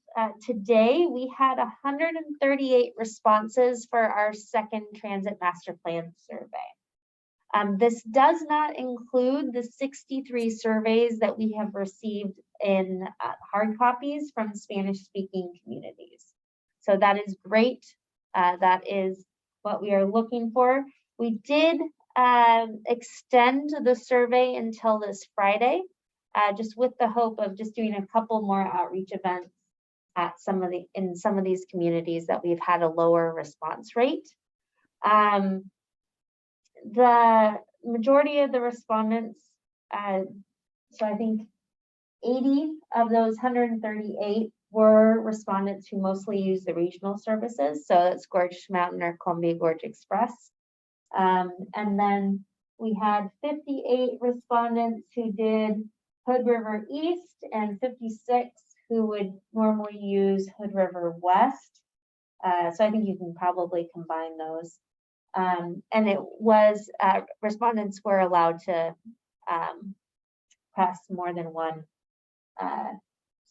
today, we had 138 responses for our second Transit Master Plan survey. This does not include the 63 surveys that we have received in hard copies from Spanish-speaking communities. So that is great. That is what we are looking for. We did extend the survey until this Friday, just with the hope of just doing a couple more outreach events at in some of these communities that we've had a lower response rate. The majority of the respondents, so I think 80 of those 138 were respondents who mostly use the regional services. So that's Gorge Mountain or Columbia Gorge Express. And then we had 58 respondents who did Hood River East and 56 who would normally use Hood River West. So I think you can probably combine those. And it was, respondents were allowed to press more than one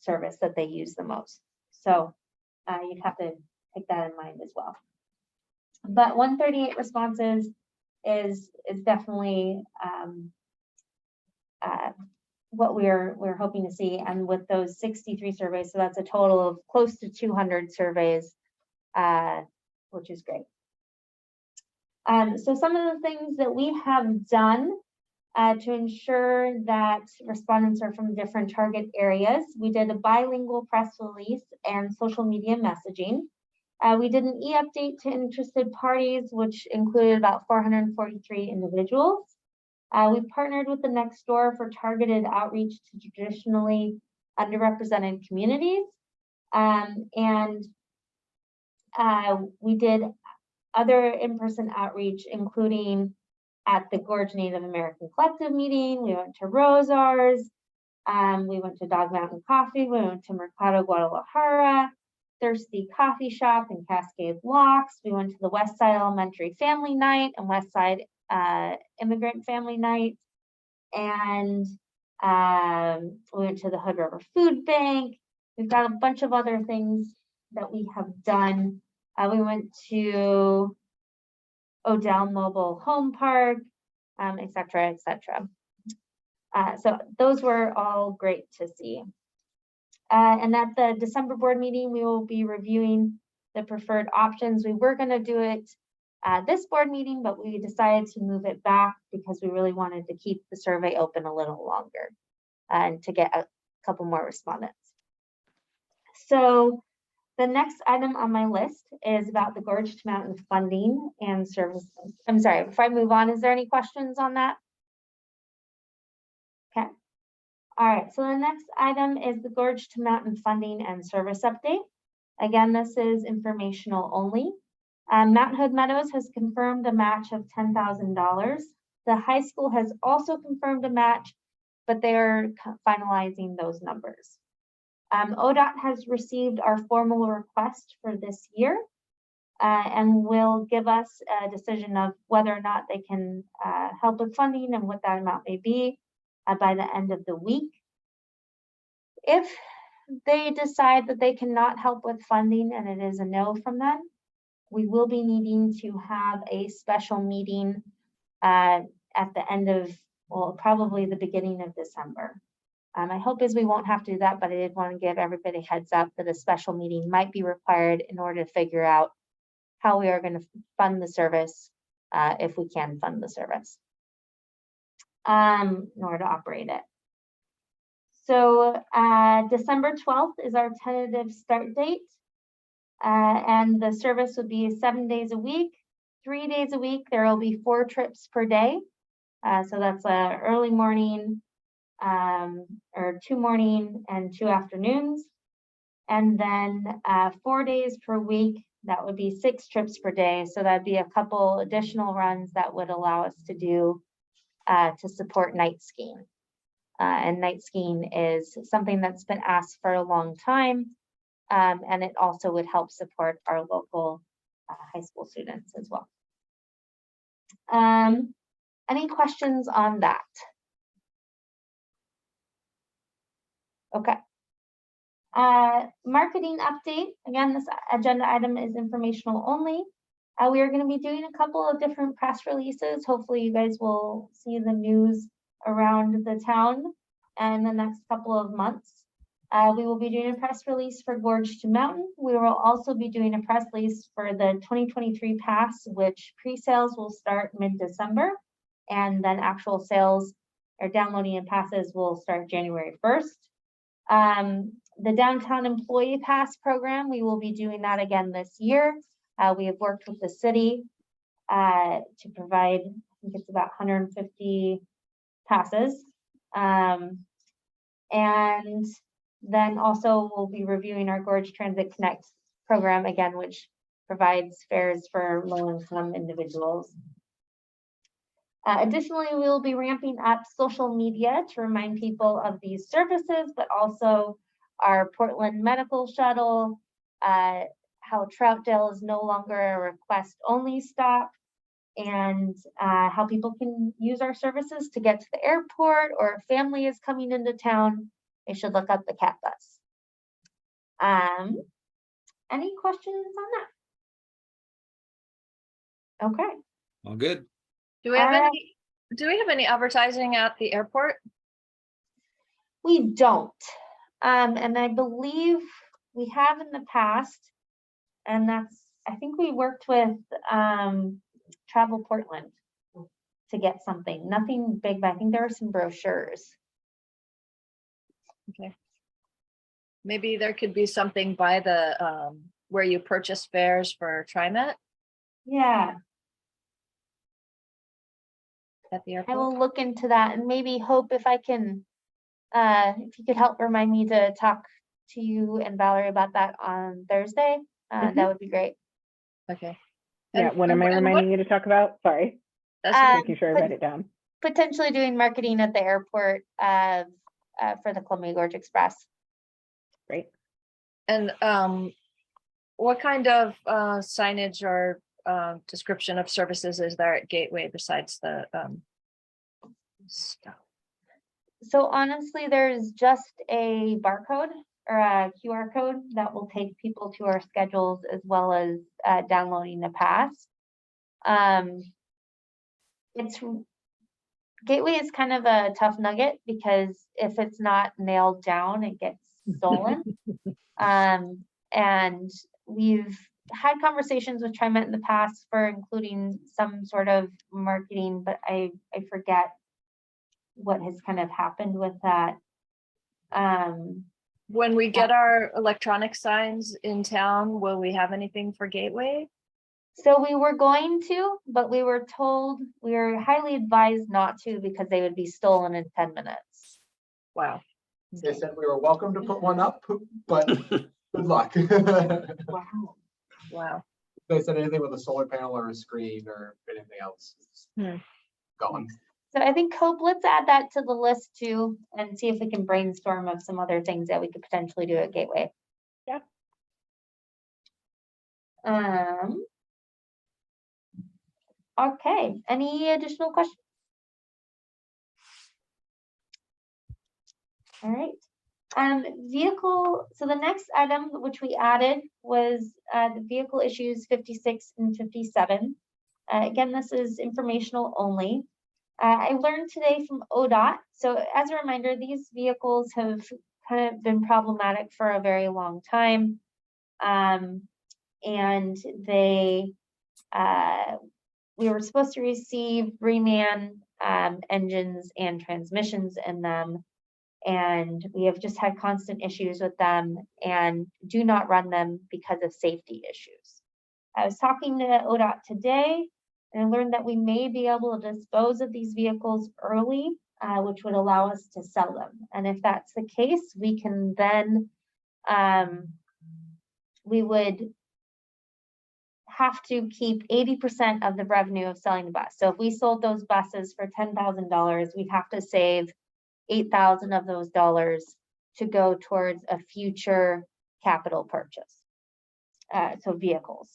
service that they use the most. So you'd have to take that in mind as well. But 138 responses is definitely what we're hoping to see. And with those 63 surveys, so that's a total of close to 200 surveys, which is great. So some of the things that we have done to ensure that respondents are from different target areas, we did a bilingual press release and social media messaging. We did an e-update to interested parties, which included about 443 individuals. We partnered with the Nextdoor for targeted outreach to traditionally underrepresented communities. And we did other in-person outreach, including at the Gorge Native American Collective meeting. We went to Rosars. We went to Dog Mountain Coffee. We went to Mercado Guadalajara, Thirsty Coffee Shop and Cascade Locks. We went to the Westside Elementary Family Night and Westside Immigrant Family Night. And we went to the Hood River Food Bank. We've got a bunch of other things that we have done. We went to Odell Mobile Home Park, et cetera, et cetera. So those were all great to see. And at the December board meeting, we will be reviewing the preferred options. We were going to do it this board meeting, but we decided to move it back because we really wanted to keep the survey open a little longer and to get a couple more respondents. So the next item on my list is about the Gorge to Mountain funding and services. I'm sorry, before I move on, is there any questions on that? Okay. All right, so the next item is the Gorge to Mountain funding and service update. Again, this is informational only. Mount Hood Meadows has confirmed a match of $10,000. The high school has also confirmed a match, but they are finalizing those numbers. ODOT has received our formal request for this year and will give us a decision of whether or not they can help with funding and what that amount may be by the end of the week. If they decide that they cannot help with funding and it is a no from them, we will be needing to have a special meeting at the end of, well, probably the beginning of December. My hope is we won't have to do that, but I did want to give everybody heads up that a special meeting might be required in order to figure out how we are going to fund the service, if we can fund the service, in order to operate it. So December 12th is our tentative start date. And the service would be 7 days a week, 3 days a week. There will be 4 trips per day. So that's a early morning, or 2 morning and 2 afternoons. And then 4 days per week, that would be 6 trips per day. So that'd be a couple additional runs that would allow us to do to support night skiing. And night skiing is something that's been asked for a long time. And it also would help support our local high school students as well. Any questions on that? Okay. Marketing update. Again, this agenda item is informational only. We are going to be doing a couple of different press releases. Hopefully you guys will see the news around the town in the next couple of months. We will be doing a press release for Gorge to Mountain. We will also be doing a press release for the 2023 pass, which pre-sales will start mid-December, and then actual sales or downloading and passes will start January 1st. The Downtown Employee Pass program, we will be doing that again this year. We have worked with the city to provide, I think it's about 150 passes. And then also we'll be reviewing our Gorge Transit Connect program again, which provides fares for low-income individuals. Additionally, we will be ramping up social media to remind people of these services, but also our Portland Medical Shuttle, how Troutdale is no longer a request-only stop, and how people can use our services to get to the airport, or if family is coming into town, they should look up the cat bus. Any questions on that? Okay. All good. Do we have any advertising at the airport? We don't. And I believe we have in the past, and I think we worked with Travel Portland to get something. Nothing big, but I think there are some brochures. Okay. Maybe there could be something by the where you purchase fares for TriMet Yeah, at the I airport. will look into that and maybe hope if I can, if you could help remind me to talk to you and Valerie about that on Thursday, that would be great. Okay. Yeah, what am I reminding you to talk about? Sorry, That's making sure I write it down. Potentially doing marketing at the airport for the Columbia Gorge Express. Great. And what kind of signage or description of services is there at Gateway besides the stuff? So honestly, there's just a barcode or a QR code that will take people to our schedules, as well as downloading the pass. Gateway is kind of a tough nugget because if it's not nailed down, it gets stolen. And we've had conversations with TriMet in the past for including some sort of marketing, but I forget what has kind of happened with that. When we get our electronic signs in town, will we have anything for Gateway? So we were going to, but we were told, we were highly advised not to because they would be stolen in 10 minutes. Wow. They said we were welcome to put one up, but Good luck. Wow. Wow. They said anything with a solar panel or a screen or anything else is Hmm. gone. So I think Cope, let's add that to the list too, and see if we can brainstorm of some other things that we could potentially do at Gateway. Yeah. Okay, any additional questions? All right. Vehicle, so the next item which we added was the vehicle issues 56 and 57. Again, this is informational only. I learned today from ODOT. So as a reminder, these vehicles have kind of been problematic for a very long time. And they, we were supposed to receive reman engines and transmissions in them. And we have just had constant issues with them and do not run them because of safety issues. I was talking to ODOT today and I learned that we may be able to dispose of these vehicles early, which would allow us to sell them. And if that's the case, we can then, we would have to keep 80% of the revenue of selling the bus. So if we sold those buses for $10,000, we'd have to save 8,000 of those dollars to go towards a future capital purchase. So vehicles.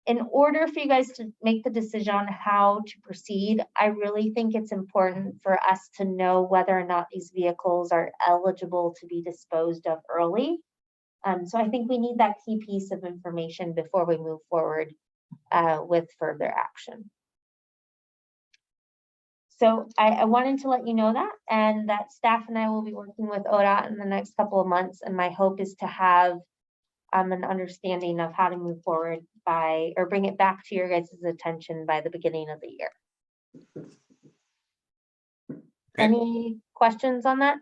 In order for you guys to make the decision on how to proceed, I really think it's important for us to know whether or not these vehicles are eligible to be disposed of early. So I think we need that key piece of information before we move forward with further action. So I wanted to let you know that, and that staff and I will be working with ODOT in the next couple of months. And my hope is to have an understanding of how to move forward by, or bring it back to your guys' attention by the beginning of the year. Okay. Any questions on that?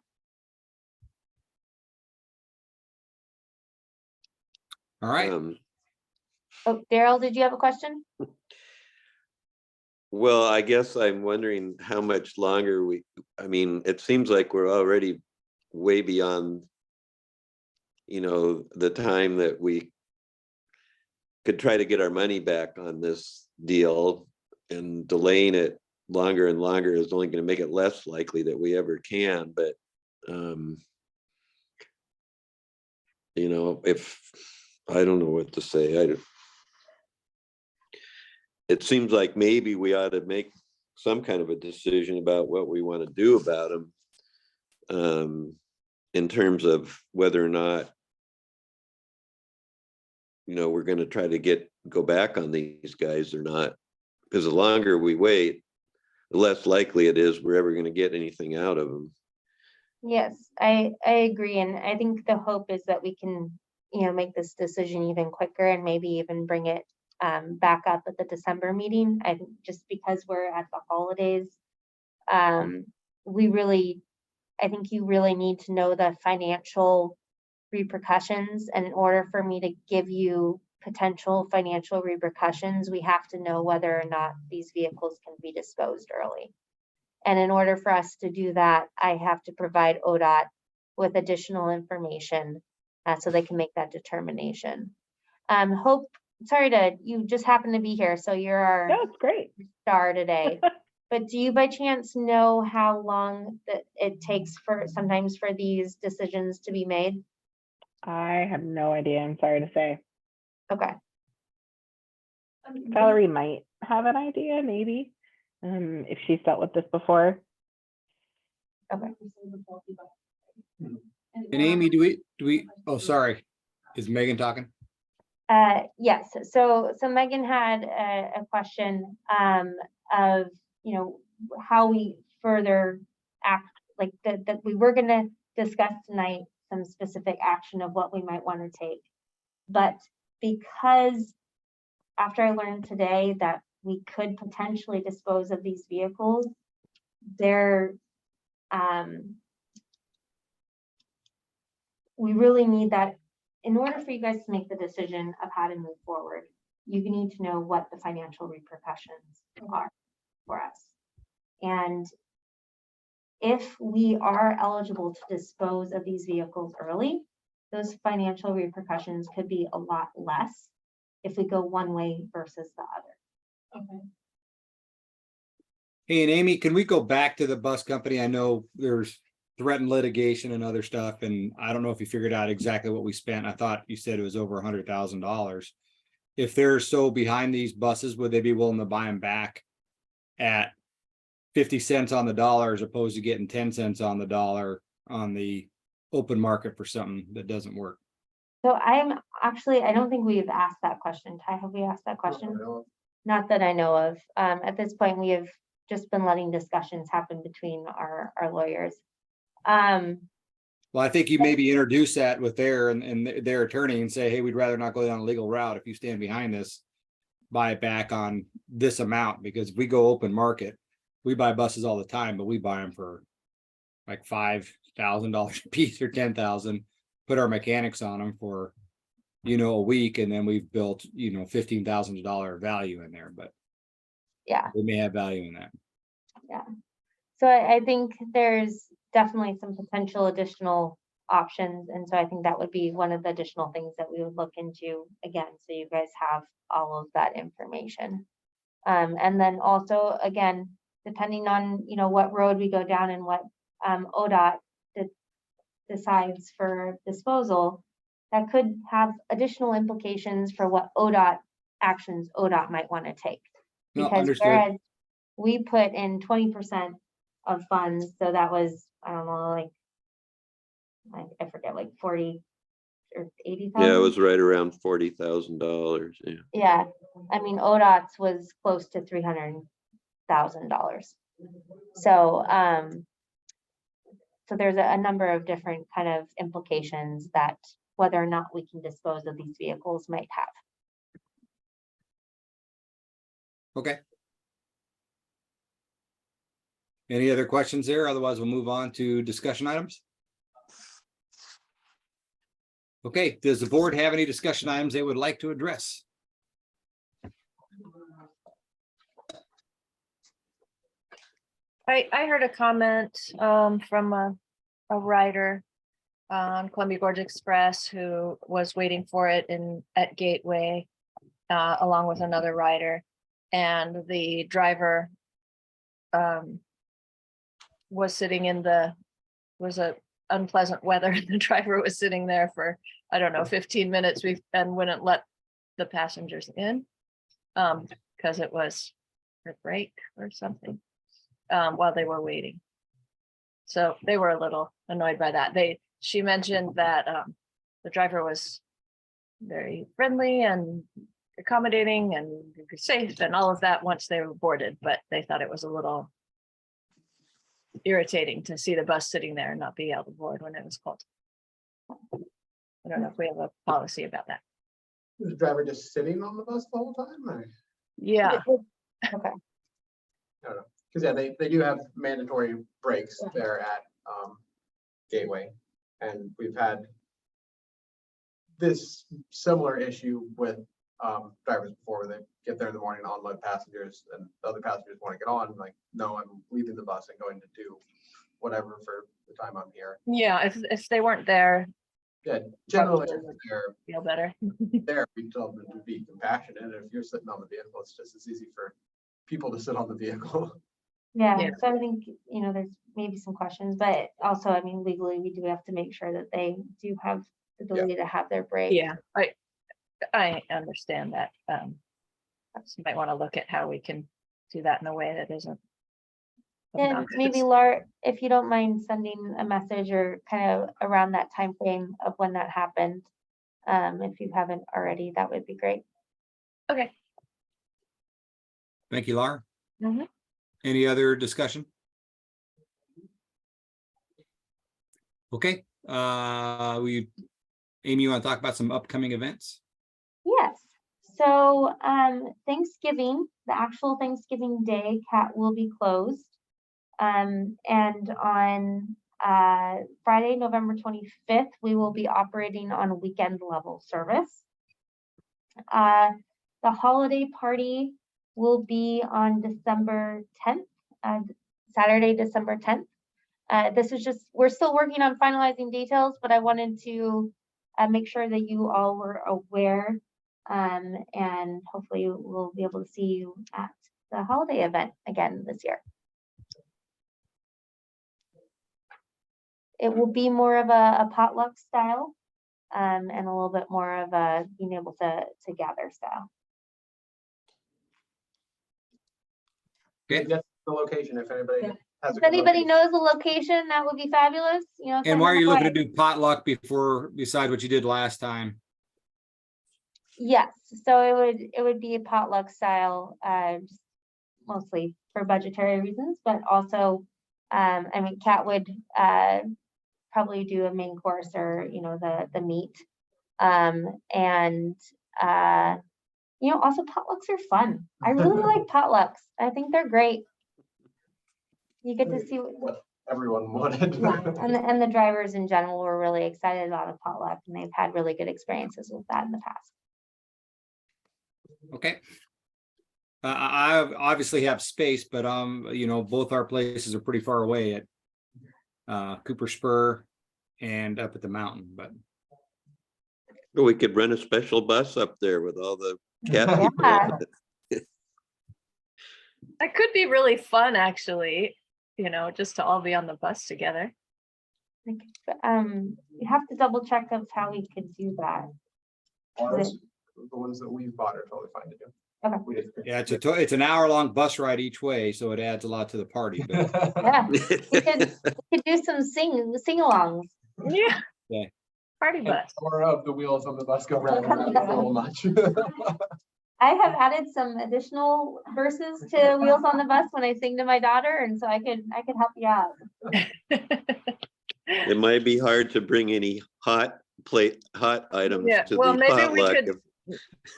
All right. Oh, Daryl, did you have a question? Well, I guess I'm wondering how much longer I mean, it seems like we're already way beyond, the time that we could try to get our money back on this deal, and delaying it longer and longer is only going to make it less likely that we ever can. But, if I don't know what to say, it seems like maybe we ought to make some kind of a decision about what we want to do about them, in terms of whether or not, we're going to try to go back on these guys or not. Because the longer we wait, the less likely it is we're ever going to get anything out of them. Yes, I agree. And I think the hope is that we can, make this decision even quicker and maybe even bring it back up at the December meeting. I think just because we're at the holidays, I think you really need to know the financial repercussions. And in order for me to give you potential financial repercussions, we have to know whether or not these vehicles can be disposed early. And in order for us to do that, I have to provide ODOT with additional information so they can make that determination. Hope, you just happen to be here, so you're our No, it's great. star today. But do you by chance know how long that it takes sometimes for these decisions to be made? I have no idea. I'm sorry to say. Okay. Valerie might have an idea, maybe, if she's dealt with this before. Okay. And Amy, oh, sorry. Is Megan talking? Yes, so Megan had a question of, how we further act, like that we were gonna discuss tonight some specific action of what we might want to take. But because after I learned today that we could potentially dispose of these vehicles, we really need that. In order for you guys to make the decision of how to move forward, you need to know what the financial repercussions are for us. And if we are eligible to dispose of these vehicles early, those financial repercussions could be a lot less if we go one way versus the other. Okay. Hey, and Amy, can we go back to the bus company? I know there's threatened litigation and other stuff, and I don't know if you figured out exactly what we spent. I thought you said it was over $100,000. If they're so behind these buses, would they be willing to buy them back at 50 cents on the dollar as opposed to getting 10 cents on the dollar on the open market for something that doesn't work? So I don't think we've asked that question. Ty, have we asked that question? Not that I know of. At this point, we have just been letting discussions happen between our lawyers. Well, I think you maybe introduce that with their attorney and say, hey, we'd rather not go down a legal route. If you stand behind this, buy it back on this amount, because if we go open market, we buy buses all the time, but we buy them for like $5,000 a piece or 10,000, put our mechanics on them for, a week, and then we've built, $15,000 value in there, but Yeah. we may have value in that. So I think there's definitely some potential additional options. And so I think that would be one of the additional things that we would look into again, so you guys have all of that information. And then also, again, depending on, what road we go down and what ODOT decides for disposal, that could have additional implications for what actions ODOT might want to take. No, Because understood. whereas we put in 20% of funds, so that was, I don't know, I forget, like 40 or 80,000. Yeah, it was right around $40,000. Yeah. Yeah, I mean, ODOT's was close to $300,000. So, so there's a number of different kind of implications that whether or not we can dispose of these vehicles might have. Okay. Any other questions there? Otherwise, we'll move on to discussion items. Okay, does the board have any discussion items they would like to address? I heard a comment from a rider on Columbia Gorge Express who was waiting for it at Gateway along with another rider, and the driver was sitting was a unpleasant weather. The driver was sitting there for, I don't know, 15 minutes and wouldn't let the passengers in because it was her break or something while they were waiting. So they were a little annoyed by that. She mentioned that the driver was very friendly and accommodating and safe and all of that once they were boarded, but they thought it was a little irritating to see the bus sitting there and not be able to board when it was cold. I don't know if we have a policy about that. Was the driver just sitting on the bus the whole time? Or? Yeah. Okay. I don't know. Because they do have mandatory breaks there at Gateway. And we've had this similar issue with drivers before, where they get there in the morning, unload passengers, and the other passengers want to get on. Like, no, I'm leaving the bus and going to do whatever for the time I'm here. Yeah, if they weren't there, Yeah, generally Probably. if they're feel better. there, we tell them to be compassionate. And if you're sitting on the vehicle, it's just as easy for people to sit on the vehicle. Yeah, Yeah. so I think, there's maybe some questions, but also, I mean, legally, we do have to make sure that they do have the ability to have their break. Yeah, I understand that. You might want to look at how we can do that in a way that isn't. And maybe Laura, if you don't mind sending a message or kind of around that time frame of when that happened, if you haven't already, that would be great. Okay. Thank you, Laura. Mhm. Any other discussion? Okay, Amy, you want to talk about some upcoming events? Yes. So Thanksgiving, the actual Thanksgiving Day, CAT will be closed. And on Friday, November 25th, we will be operating on a weekend level service. The holiday party will be on December 10th, Saturday, December 10th. This is just, we're still working on finalizing details, but I wanted to make sure that you all were aware. And hopefully we'll be able to see you at the holiday event again this year. It will be more of a potluck style, and a little bit more of a being able to gather style. Okay. Just the location, if anybody Yeah. has. If anybody knows the location, that would be fabulous, you know. And send why are them you looking away. to do potluck beside what you did last time? Yes, so it would be a potluck style, just mostly for budgetary reasons, but also, I mean, Kat would probably do a main course or, you know, the meat. And you know, also potlucks are fun. I really like potlucks. I think they're great. You get to see What everyone wanted. yeah, and the drivers in general were really excited about a potluck, and they've had really good experiences with that in the past. Okay. I obviously have space, but you know, both our places are pretty far away at Cooper Spur and up at the mountain, but We could rent a special bus up there with all the cat people. Yeah. That could be really fun, actually, you know, just to all be on the bus together. You have to double check of how we could do that. Ours, the ones that we've bought are totally fine to do. Okay. We just- yeah, it's an hour-long bus ride each way, so it adds a lot to the party. But Yeah, we could do some sing-alongs. Yeah. Yeah. Party bus. More of the wheels on the bus go round and round a little much. I have added some additional verses to Wheels on the Bus when I sing to my daughter, and so I could help you out. It might be hard to bring any hot items Yeah, to well, the maybe we potluck. could-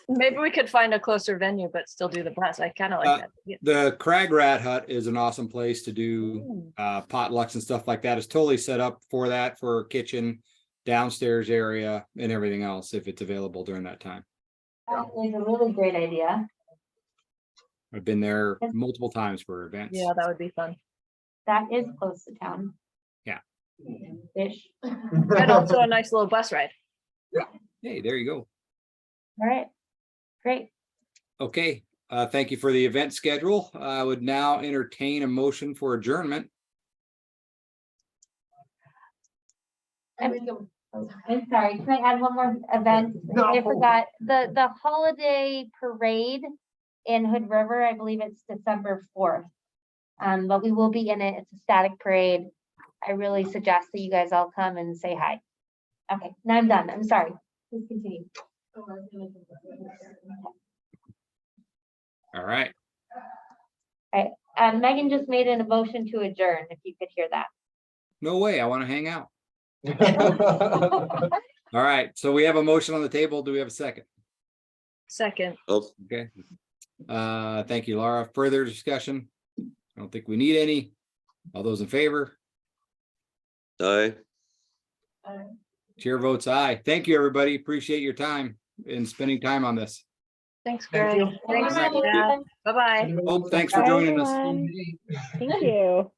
Maybe we could find a closer venue, but still do the bus. I kind of like that. Yeah. the Crag Rat Hut is an awesome place to do potlucks and stuff like that. It's totally set up for that, for kitchen, downstairs area, and everything else if it's available during that time. That is a really great idea. I've been there multiple times for events. Yeah, that would be fun. That is close to town. Yeah. Ish. And also a nice little bus ride. Hey, there you go. All right, great. Okay, thank you for the event schedule. I would now entertain a motion for adjournment. I'm sorry, can I add one more event? I No. forgot, the holiday parade in Hood River, I believe it's December 4th. But we will be in it, it's a static parade. I really suggest that you guys all come and say hi. Okay, now I'm done, I'm sorry. Please continue. All right, Megan just made an motion to adjourn, if you could hear that. no way, I want to hang out. All right, so we have a motion on the table. Do we have a second? Second. Oh, Okay. Thank you, Laura. Further discussion? I don't think we need any. All those in favor? aye. Chair votes aye. Thank you, everybody. Appreciate your time and spending time on this. Thanks, Thank Greg. you. Thanks, Bye, Dad. everyone. Bye-bye. Oh, thanks for Bye, joining us. everyone. Thank you.